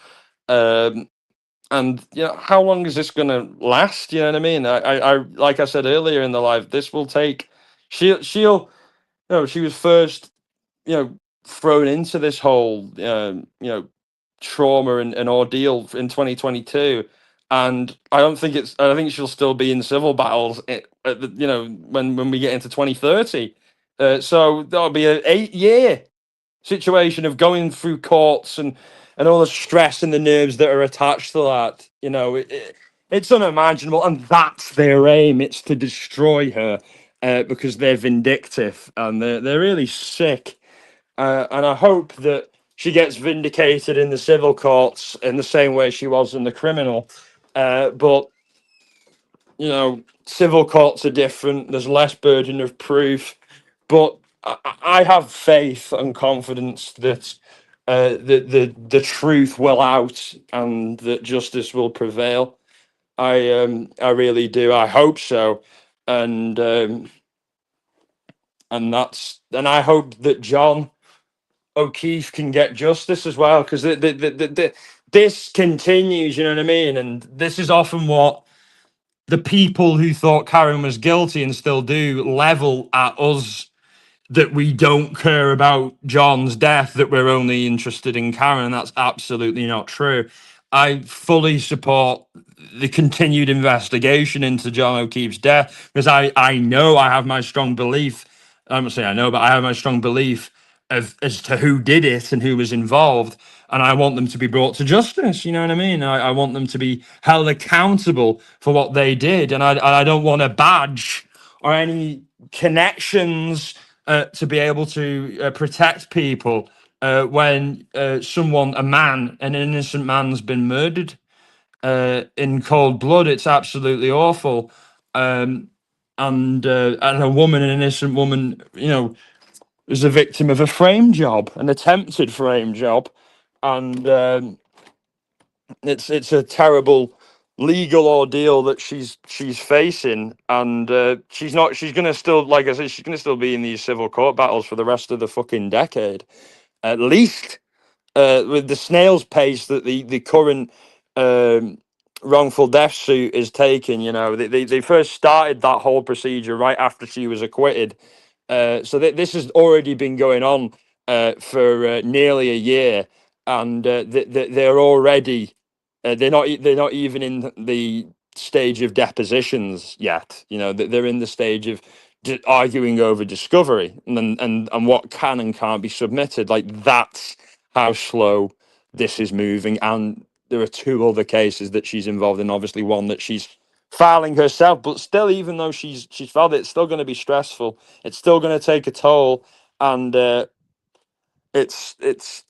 And you know, how long is this going to last? You know what I mean? I like I said earlier in the live, this will take. She'll. You know, she was first, you know, thrown into this whole, trauma and ordeal in 2022, and I don't think it's. I think she'll still be in civil battles, when we get into 2030. So that'll be an 8 year situation of going through courts and all the stress and the nerves that are attached to that. You know, it's unimaginable, and that's their aim. It's to destroy her, because they're vindictive and they're really sick. And I hope that she gets vindicated in the civil courts in the same way she was in the criminal. But you know, civil courts are different. There's less burden of proof, but I have faith and confidence that the truth will out and that justice will prevail. I really do. I hope so, and and I hope that John O'Keefe can get justice as well, because this continues. You know what I mean? And this is often what the people who thought Karen was guilty and still do level at us, that we don't care about John's death, that we're only interested in Karen. That's absolutely not true. I fully support the continued investigation into John O'Keefe's death, because I know, I have my strong belief. I'm not saying I know, but I have my strong belief of as to who did it and who was involved, and I want them to be brought to justice. You know what I mean? I want them to be held accountable for what they did, and I don't want a badge or any connections to be able to protect people when an innocent man's been murdered in cold blood. It's absolutely awful. And a woman, an innocent woman, was a victim of a frame job, an attempted frame job, and it's a terrible legal ordeal that she's facing, and she's gonna still, like I said, she's gonna still be in these civil court battles for the rest of the fucking decade, at least. With the snail's pace that the current um, wrongful death suit is taking. You know, they first started that whole procedure right after she was acquitted. So this has already been going on for nearly a year, and they're already they're not even in the stage of depositions yet. You know, they're in the stage of arguing over discovery and what can and can't be submitted. Like, that's how slow this is moving. And there are two other cases that she's involved in. Obviously, one that she's filing herself, but still, even though she's filed it, it's still going to be stressful. It's still going to take a toll, and it's it's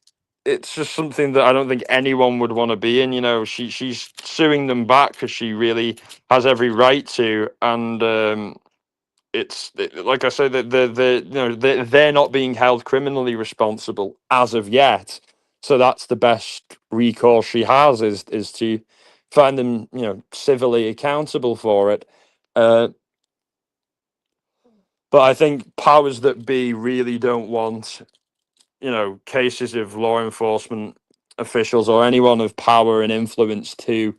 it's just something that I don't think anyone would want to be in. You know, she's suing them back because she really has every right to, and like I said, that they're not being held criminally responsible as of yet. So that's the best recourse she has, is to find them, civilly accountable for it. Uh, but I think powers that be really don't want, cases of law enforcement officials or anyone of power and influence to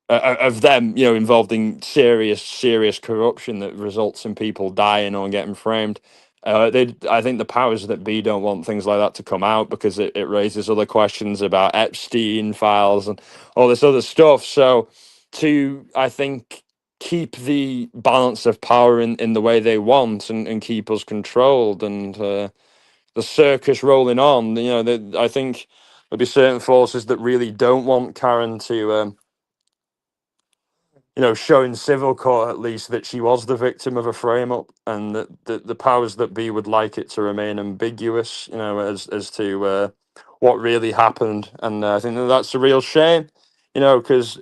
of them, involved in serious corruption that results in people dying or getting framed. I think the powers that be don't want things like that to come out, because it raises other questions about Epstein files and all this other stuff. So, I think, keep the balance of power in the way they want, and keep us controlled, and the circus rolling on. I think there'll be certain forces that really don't want Karen to. Show in civil court at least that she was the victim of a frame up, and that the powers that be would like it to remain ambiguous, as to what really happened. And I think that's a real shame, because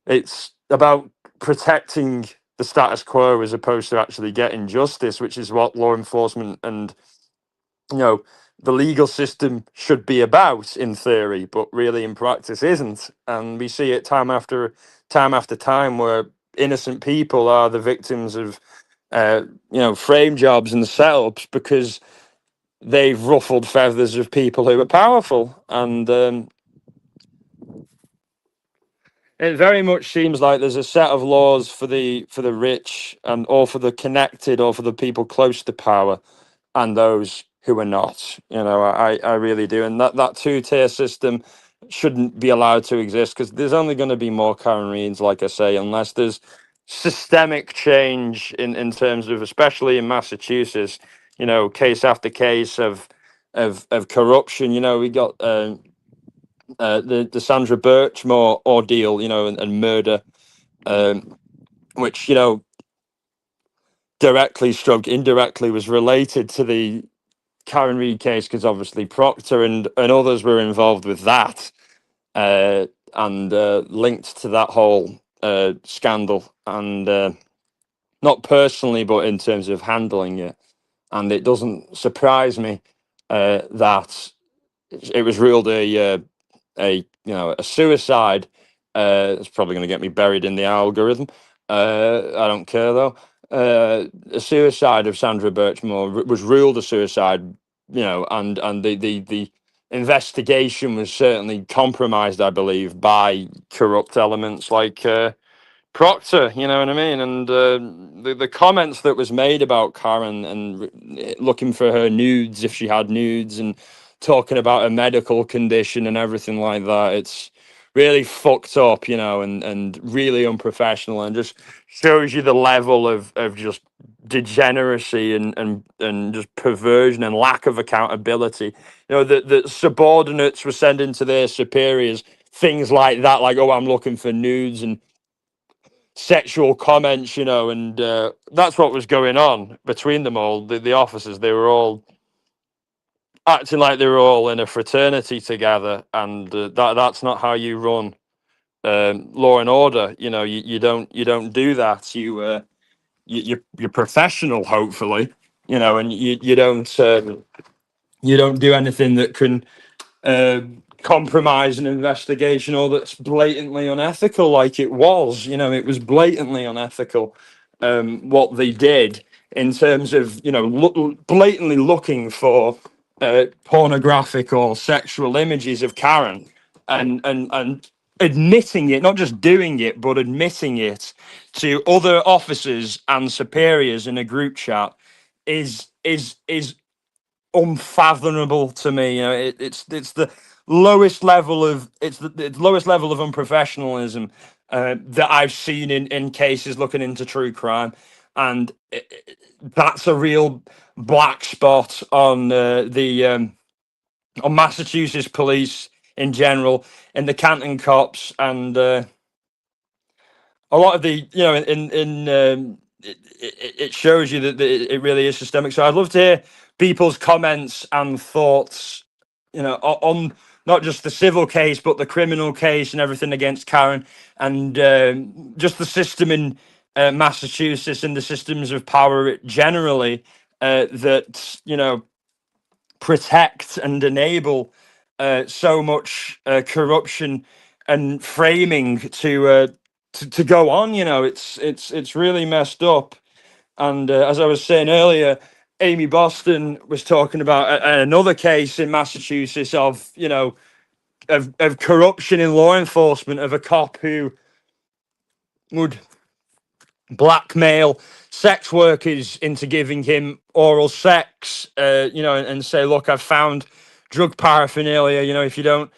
it's about protecting the status quo as opposed to actually getting justice, which is what law enforcement and, you know, the legal system should be about in theory, but really in practice isn't. And we see it time after time where innocent people are the victims of, frame jobs and setups because they've ruffled feathers of people who are powerful. And it very much seems like there's a set of laws for the rich and or for the connected or for the people close to power, and those who are not. I really do, and that two-tier system shouldn't be allowed to exist because there's only going to be more Karen Reads, like I say, unless there's systemic change in terms of, especially in Massachusetts, case after case of corruption. We got the Sandra Birchmore ordeal, and murder, which directly stroke indirectly was related to the Karen Read case because obviously Proctor and others were involved with that, and linked to that whole scandal, and not personally, but in terms of handling it. And it doesn't surprise me that it was ruled a suicide. It's probably going to get me buried in the algorithm. I don't care though. A suicide of Sandra Birchmore was ruled a suicide, and the investigation was certainly compromised, I believe, by corrupt elements like Proctor, you know what I mean? And the comments that was made about Karen and looking for her nudes if she had nudes and talking about a medical condition and everything like that, it's really fucked up, and really unprofessional, and just shows you the level of just degeneracy and just perversion and lack of accountability. That subordinates were sending to their superiors things like that, like, oh, I'm looking for nudes and sexual comments, and that's what was going on between them all. The officers, they were all acting like they were all in a fraternity together, and that's not how you run law and order. You don't do that. You're professional, hopefully, and you don't do anything that can uh, compromise an investigation or that's blatantly unethical, like it was. It was blatantly unethical what they did in terms of blatantly looking for pornographic or sexual images of Karen, and admitting it, not just doing it, but admitting it to other officers and superiors in a group chat is unfathomable to me. It's the lowest level of it's lowest level of unprofessionalism that I've seen in cases looking into true crime, and that's a real black spot on Massachusetts police in general, and the Canton cops, and a lot of the it shows you that it really is systemic. So I'd love to hear people's comments and thoughts, on not just the civil case but the criminal case and everything against Karen, and just the system in Massachusetts and the systems of power generally that protect and enable so much corruption and framing to go on. It's really messed up. And as I was saying earlier, Amy Boston was talking about another case in Massachusetts of corruption in law enforcement, of a cop who would blackmail sex workers into giving him oral sex, and say, look, I've found drug paraphernalia, if you don't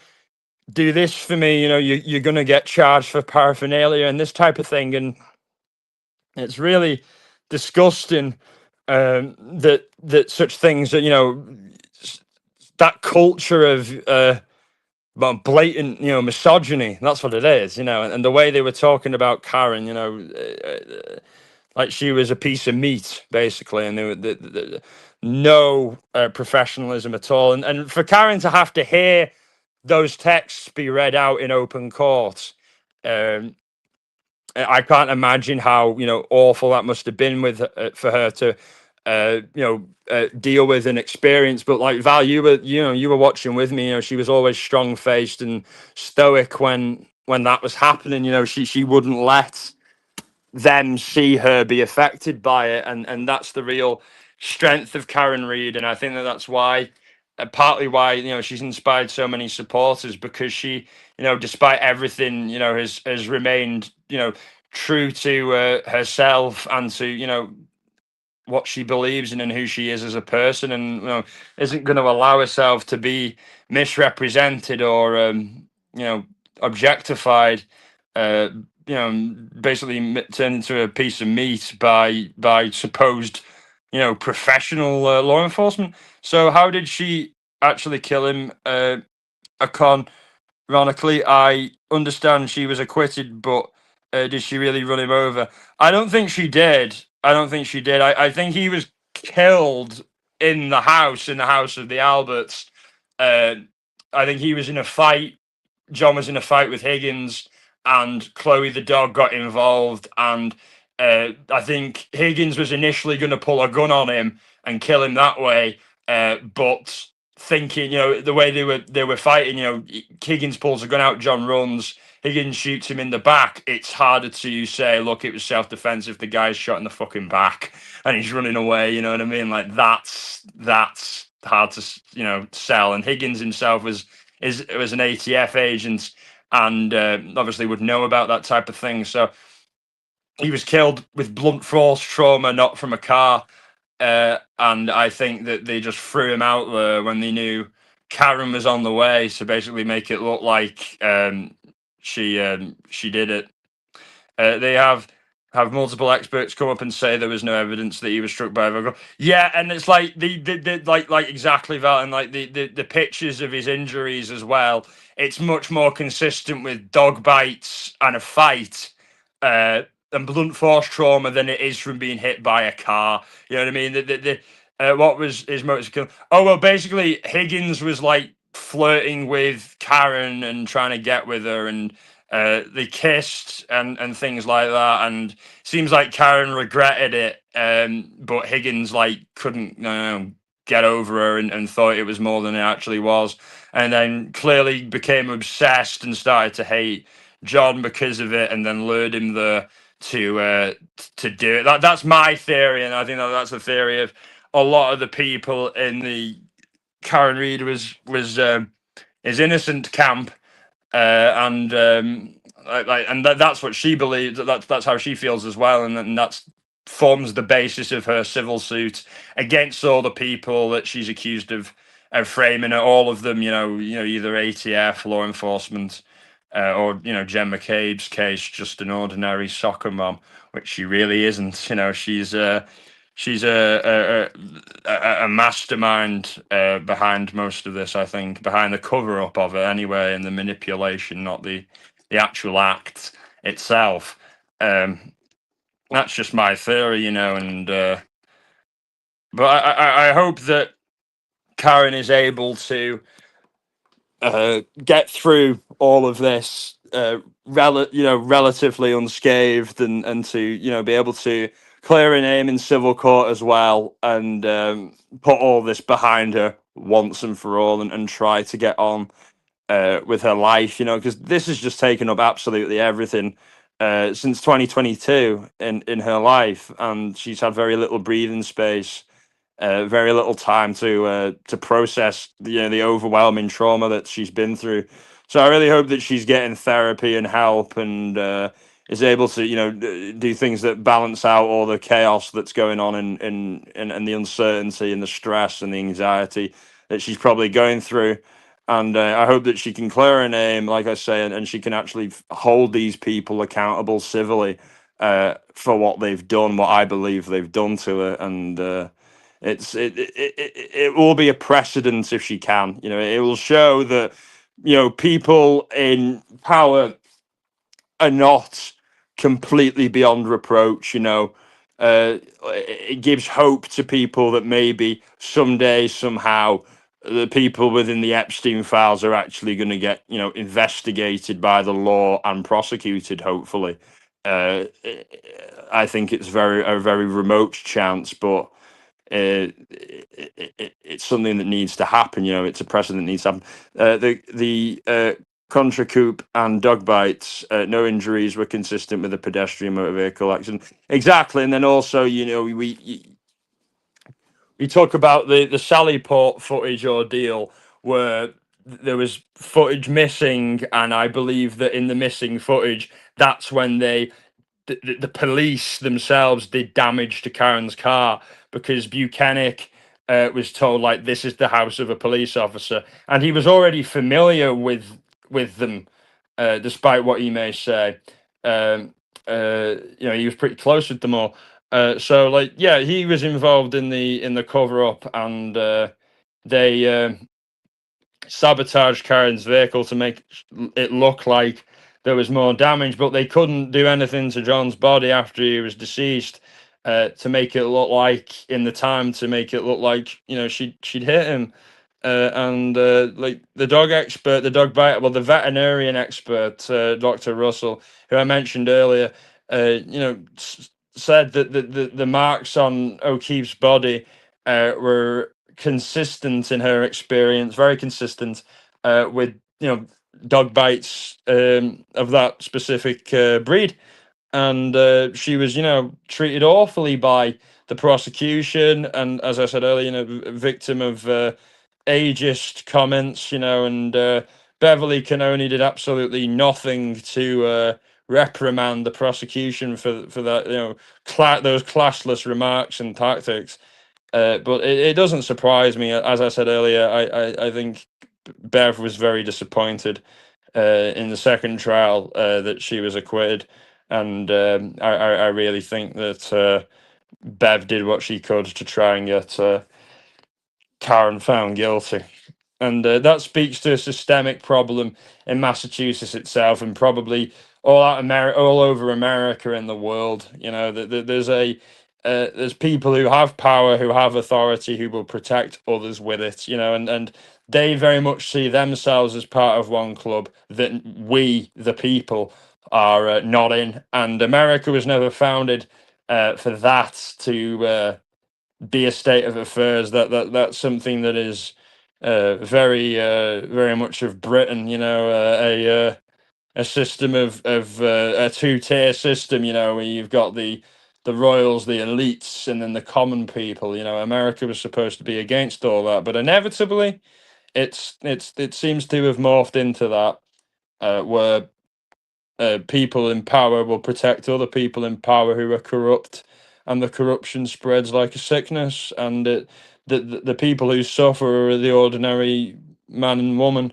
do this for me, you're going to get charged for paraphernalia and this type of thing. And it's really disgusting that such things, that culture of blatant, misogyny, that's what it is, and the way they were talking about Karen, like she was a piece of meat, basically, and there were no professionalism at all. And for Karen to have to hear those texts be read out in open court, um, I can't imagine how awful that must have been with for her to deal with and experience. But like Val, you were watching with me. She was always strong faced and stoic when that was happening. She wouldn't let them see her be affected by it, and that's the real strength of Karen Reid. And I think that that's why, partly why she's inspired so many supporters, because she, despite everything, has remained true to herself and to what she believes in and who she is as a person, and isn't going to allow herself to be misrepresented or objectified, uh, basically turned into a piece of meat by supposed professional law enforcement. So how did she actually kill him, Akon? Ironically, I understand she was acquitted, but did she really run him over? I don't think she did. I don't think she did. I think he was killed in the house of the Alberts. Uh, I think he was in a fight. John was in a fight with Higgins, and Chloe the dog got involved. And I think Higgins was initially going to pull a gun on him and kill him that way, but thinking, the way they were fighting, Higgins pulls a gun out, John runs, Higgins shoots him in the back. It's harder to say, look, it was self-defense if the guy's shot in the fucking back and he's running away. You know what I mean? Like that's hard to sell. And Higgins himself was an ATF agent, and obviously would know about that type of thing. So he was killed with blunt force trauma, not from a car. And I think that they just threw him out there when they knew Karen was on the way, so basically make it look like she did it. They have multiple experts come up and say there was no evidence that he was struck by a vehicle. Yeah, and it's like the like exactly that, and like the pictures of his injuries as well. It's much more consistent with dog bites and a fight. And blunt force trauma than it is from being hit by a car. You know what I mean? What was his motive to kill? Oh well, basically Higgins was like flirting with Karen and trying to get with her, and they kissed and things like that. And seems like Karen regretted it, but Higgins like couldn't get over her, and thought it was more than it actually was, and then clearly became obsessed and started to hate John because of it, and then lured him there to do it. That's my theory, and I think that's the theory of a lot of the people in the Karen Reid was his innocent camp, and that's what she believes. That's how she feels as well, and that's forms the basis of her civil suit against all the people that she's accused of framing it. All of them, either ATF, law enforcement, or Jen McCabe's case, just an ordinary soccer mom, which she really isn't. She's a mastermind behind most of this. I think behind the cover up of it anyway, and the manipulation, not the actual act itself. That's just my theory, and but I hope that Karen is able to get through all of this relatively unscathed, and to be able to clear a name in civil court as well, and put all this behind her once and for all, and try to get on with her life, because this has just taken up absolutely everything since 2022 in her life, and she's had very little breathing space, very little time to process the overwhelming trauma that she's been through. So I really hope that she's getting therapy and help, and is able to do things that balance out all the chaos that's going on, and the uncertainty and the stress and the anxiety that she's probably going through. And I hope that she can clear her name, like I say, and she can actually hold these people accountable civilly for what they've done, what I believe they've done to her. And it will be a precedent if she can. It will show that people in power are not completely beyond reproach. It gives hope to people that maybe someday, somehow, the people within the Epstein files are actually going to get investigated by the law and prosecuted, hopefully. I think it's a very remote chance, but it's something that needs to happen. It's a precedent that needs to happen. The Contra Coupe and dog bites, no injuries were consistent with a pedestrian motor vehicle accident. Exactly, and then also, we talk about the Sallyport footage ordeal where there was footage missing, and I believe that in the missing footage, that's when the police themselves did damage to Karen's car, because Buchanan was told, like, this is the house of a police officer, and he was already familiar with them, despite what he may say. He was pretty close with them all. So, like, yeah, he was involved in the cover up, and they sabotaged Karen's vehicle to make it look like there was more damage, but they couldn't do anything to John's body after he was deceased, to make it look like, in the time, to make it look like, she'd hit him. And like the dog expert, the dog bite, well, the veterinarian expert, Dr. Russell, who I mentioned earlier, said that the marks on O'Keefe's body were consistent in her experience, very consistent with dog bites of that specific breed, and she was treated awfully by the prosecution, and, as I said earlier, victim of ageist comments, and Beverly Canoni did absolutely nothing to reprimand the prosecution for that, those classless remarks and tactics. But it doesn't surprise me. As I said earlier, I think Bev was very disappointed in the second trial that she was acquitted, and I really think that Bev did what she could to try and get Karen found guilty. And that speaks to a systemic problem in Massachusetts itself, and probably all over America and the world. There's people who have power, who have authority, who will protect others with it. And they very much see themselves as part of one club that we, the people, are not in. And America was never founded for that to be a state of affairs. That's something that is very much of Britain. A system of a two-tier system. Where you've got the royals, the elites, and then the common people. America was supposed to be against all that, but inevitably, it seems to have morphed into that, where people in power will protect other people in power who are corrupt, and the corruption spreads like a sickness, and the people who suffer are the ordinary man and woman,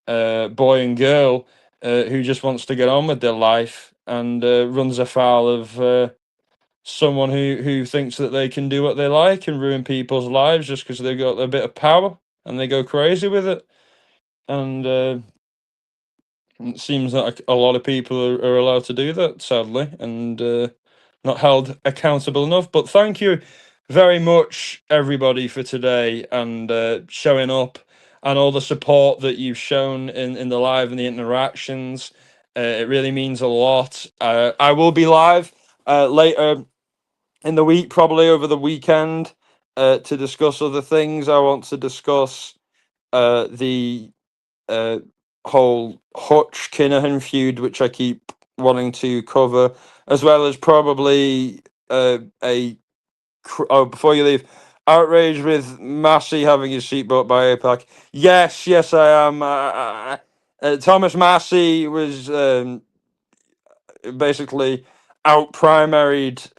boy and girl, who just wants to get on with their life, and runs afoul of someone who thinks that they can do what they like and ruin people's lives just because they've got a bit of power, and they go crazy with it. And it seems like a lot of people are allowed to do that, sadly, and not held accountable enough. But thank you very much, everybody, for today, and showing up, and all the support that you've shown in the live and the interactions. It really means a lot. I will be live later in the week, probably over the weekend, to discuss other things. I want to discuss the whole Hutch Kinahan feud, which I keep wanting to cover, as well as probably before you leave, outrage with Massey having his seat bought by APAC. Yes, I am. Thomas Massey was basically out-primaried,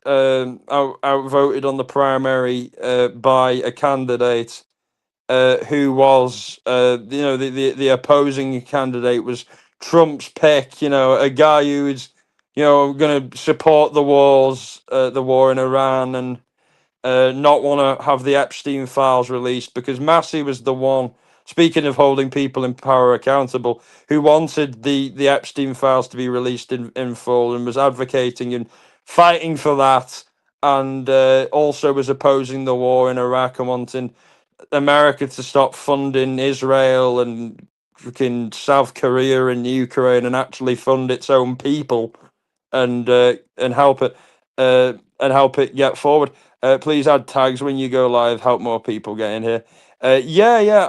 outvoted on the primary by a candidate who was, the opposing candidate was Trump's pick. A guy who's, going to support the war in Iran, and not want to have the Epstein files released, because Massey was the one. Speaking of holding people in power accountable, who wanted the Epstein files to be released in full, and was advocating and fighting for that, and also was opposing the war in Iraq and wanting America to stop funding Israel and freaking South Korea and Ukraine, and actually fund its own people. and help it get forward. Please add tags when you go live. Help more people get in here. Yeah.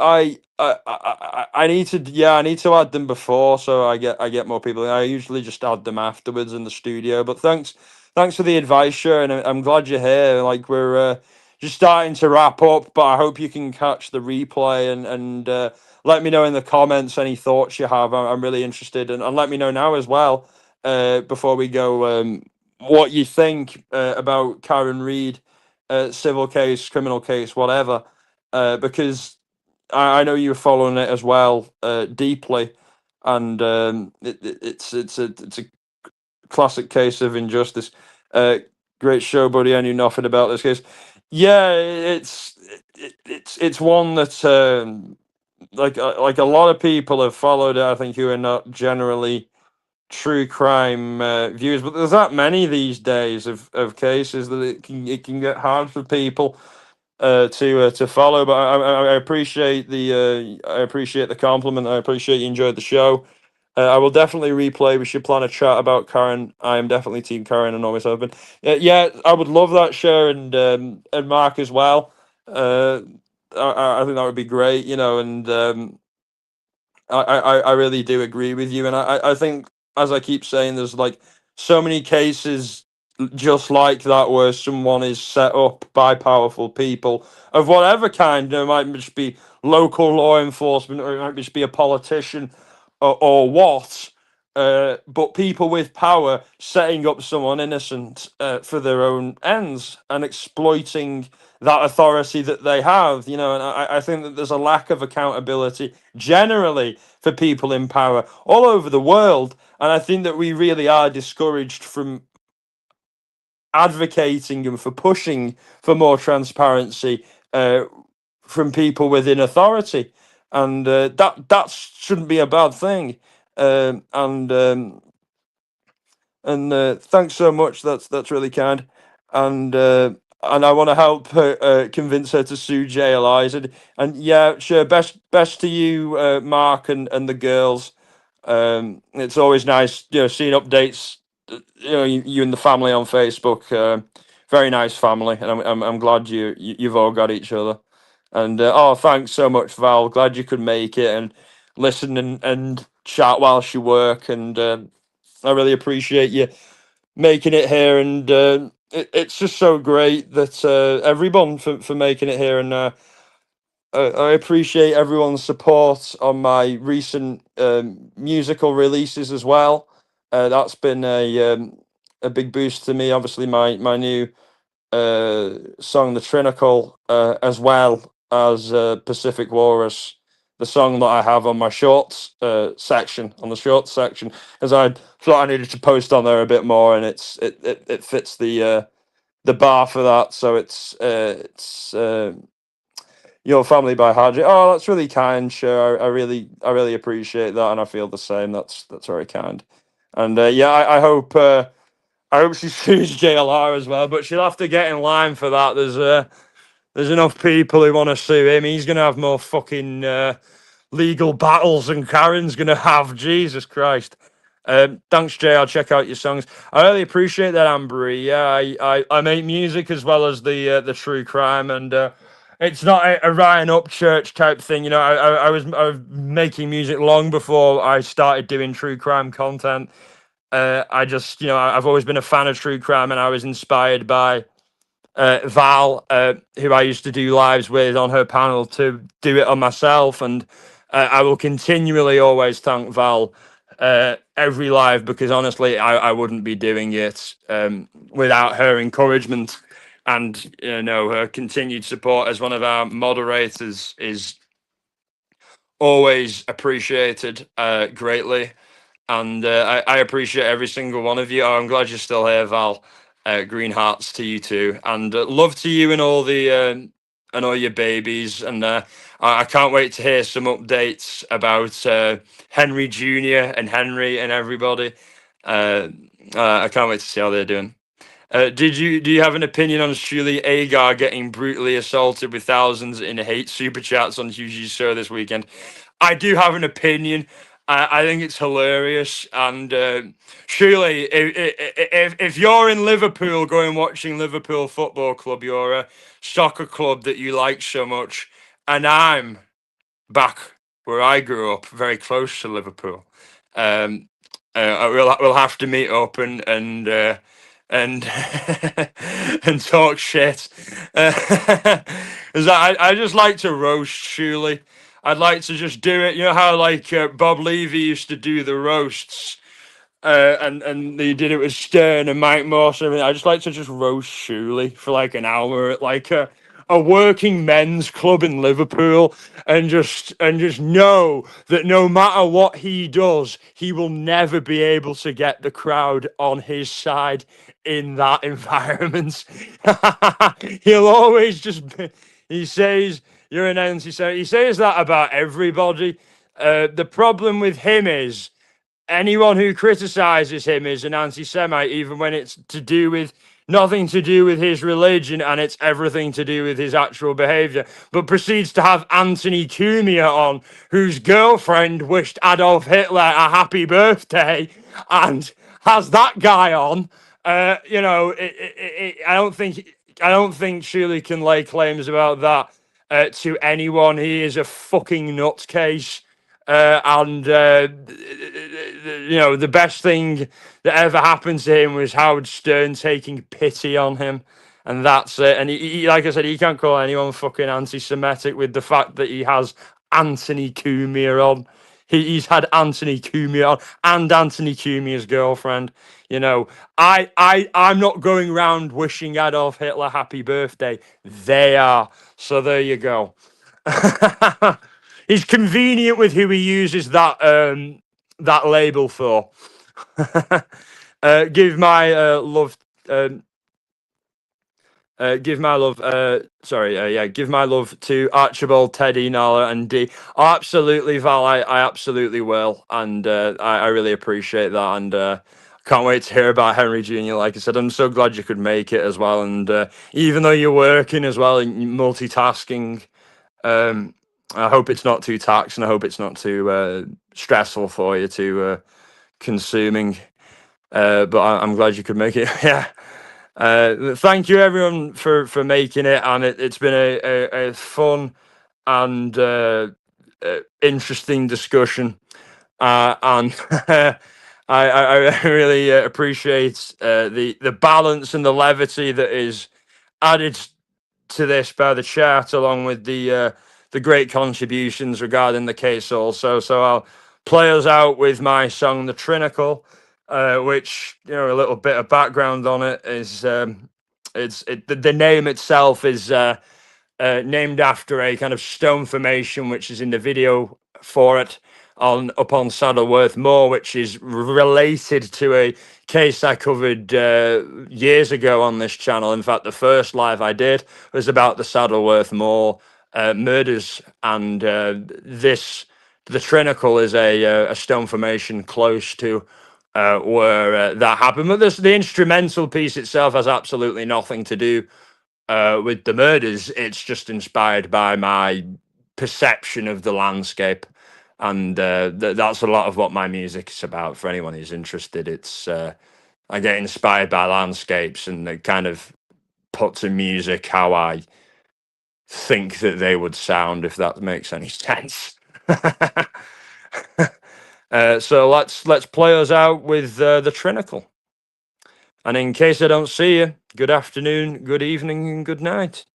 I need to. Yeah, I need to add them before, so I get more people. I usually just add them afterwards in the studio. But thanks for the advice, Sharon. I'm glad you're here. Like we're just starting to wrap up, but I hope you can catch the replay and let me know in the comments any thoughts you have. I'm really interested, and let me know now as well before we go. What you think about Karen Reid, civil case, criminal case, whatever, because I know you're following it as well deeply, and it's a classic case of injustice. Uh, Great show, buddy. I knew nothing about this case. Yeah, it's one that like a lot of people have followed it. I think who are not generally true crime viewers, but there's that many these days of cases that it can get hard for people to follow. But I appreciate the compliment. I appreciate you enjoyed the show. I will definitely replay. We should plan a chat about Karen. I am definitely team Karen and always have been. Yeah, I would love that, share and Mark as well. Uh, I think that would be great, and I really do agree with you, and I think as I keep saying, there's like so many cases just like that where someone is set up by powerful people of whatever kind. It might just be local law enforcement, or it might just be a politician, or what. But people with power setting up someone innocent for their own ends and exploiting that authority that they have, and I think that there's a lack of accountability generally for people in power all over the world. And I think that we really are discouraged from advocating and for pushing for more transparency uh, from people within authority. And that shouldn't be a bad thing. And thanks so much. That's really kind. And I want to help her, convince her to sue JLIs. And yeah, sure. Best to you, Mark, and the girls. It's always nice, seeing updates. You and the family on Facebook. Very nice family, and I'm glad you've all got each other. And oh, thanks so much, Val. Glad you could make it and listen and chat whilst you work. And I really appreciate you making it here, and it's just so great that everyone for making it here, and I appreciate everyone's support on my recent musical releases as well. That's been a big boost to me. Obviously, my new song, The Trinical, as well as Pacific Walrus, the song that I have on my shorts section, on the shorts section, as I thought I needed to post on there a bit more, and it fits the bar for that. So it's Your Family by Hadji. Oh, that's really kind, sure. I really appreciate that, and I feel the same. That's very kind. And yeah, I hope she sues JLR as well, but she'll have to get in line for that. There's enough people who want to sue him. He's gonna have more fucking legal battles than Karen's gonna have. Jesus Christ. Thanks, Jay. I'll check out your songs. I really appreciate that, Ambery. Yeah, I make music as well as the true crime, and it's not a Ryan Upchurch type thing. I was making music long before I started doing true crime content. I just, I've always been a fan of true crime, and I was inspired by Val, who I used to do lives with on her panel, to do it on myself. And I will continually always thank Val every live, because honestly, I wouldn't be doing it without her encouragement, and her continued support as one of our moderators is always appreciated greatly. And I appreciate every single one of you. Oh, I'm glad you're still here, Val. Green hearts to you too, and love to you and all your babies. And I can't wait to hear some updates about Henry Jr. and Henry and everybody. I can't wait to see how they're doing. Do you have an opinion on Julie Agar getting brutally assaulted with thousands in hate super chats on Hughie's show this weekend? I do have an opinion. I think it's hilarious, and surely, if you're in Liverpool, going watching Liverpool Football Club, you're a soccer club that you like so much, and I'm back where I grew up, very close to Liverpool. We'll have to meet up and and talk shit. 'Cause I just like to roast Shuley. I'd like to just do it. You know how like Bob Levy used to do the roasts, and they did it with Stern and Mike Morse and everything. I just like to just roast Shuley for like an hour at like a working men's club in Liverpool, and just know that no matter what he does, he will never be able to get the crowd on his side in that environment. He'll always just be, he says you're an anti he says that about everybody. The problem with him is anyone who criticizes him is an anti-Semite, even when it's to do with nothing to do with his religion and it's everything to do with his actual behavior. But proceeds to have Anthony Cumia on, whose girlfriend wished Adolf Hitler a happy birthday, and has that guy on. I don't think Shirley can lay claims about that to anyone. He is a fucking nutcase. And the best thing that ever happened to him was Howard Stern taking pity on him, and that's it. And like I said, he can't call anyone fucking anti-Semitic with the fact that he has Anthony Cumia on. He's had Anthony Cumia on and Anthony Cumia's girlfriend. I'm not going round wishing Adolf Hitler happy birthday. They are. So there you go. He's convenient with who he uses that label for. Give my love. Give my love. Give my love to Archibald, Teddy, Nala, and D. Oh, absolutely, Val. I absolutely will, and I really appreciate that, and can't wait to hear about Henry Jr. Like I said, I'm so glad you could make it as well, and even though you're working as well and multitasking. I hope it's not too taxing. I hope it's not too stressful for you to consuming. But I'm glad you could make it. Yeah. Thank you everyone for making it, and it's been a fun and interesting discussion. And I really appreciate the balance and the levity that is added to this by the chat, along with the great contributions regarding the case also. So I'll play us out with my song, The Trinical, which, a little bit of background on it is, the name itself is named after a kind of stone formation, which is in the video for it up on Saddleworth Moor, which is related to a case I covered years ago on this channel. In fact, the first live I did was about the Saddleworth Moor murders, and the Trinical is a stone formation close to where that happened. But the instrumental piece itself has absolutely nothing to do with the murders. It's just inspired by my perception of the landscape, and that's a lot of what my music is about. For anyone who's interested, it's I get inspired by landscapes, and it kind of put to music how I think that they would sound, if that makes any sense. So let's play us out with the Trinical. And in case I don't see you, good afternoon, good evening, and good night.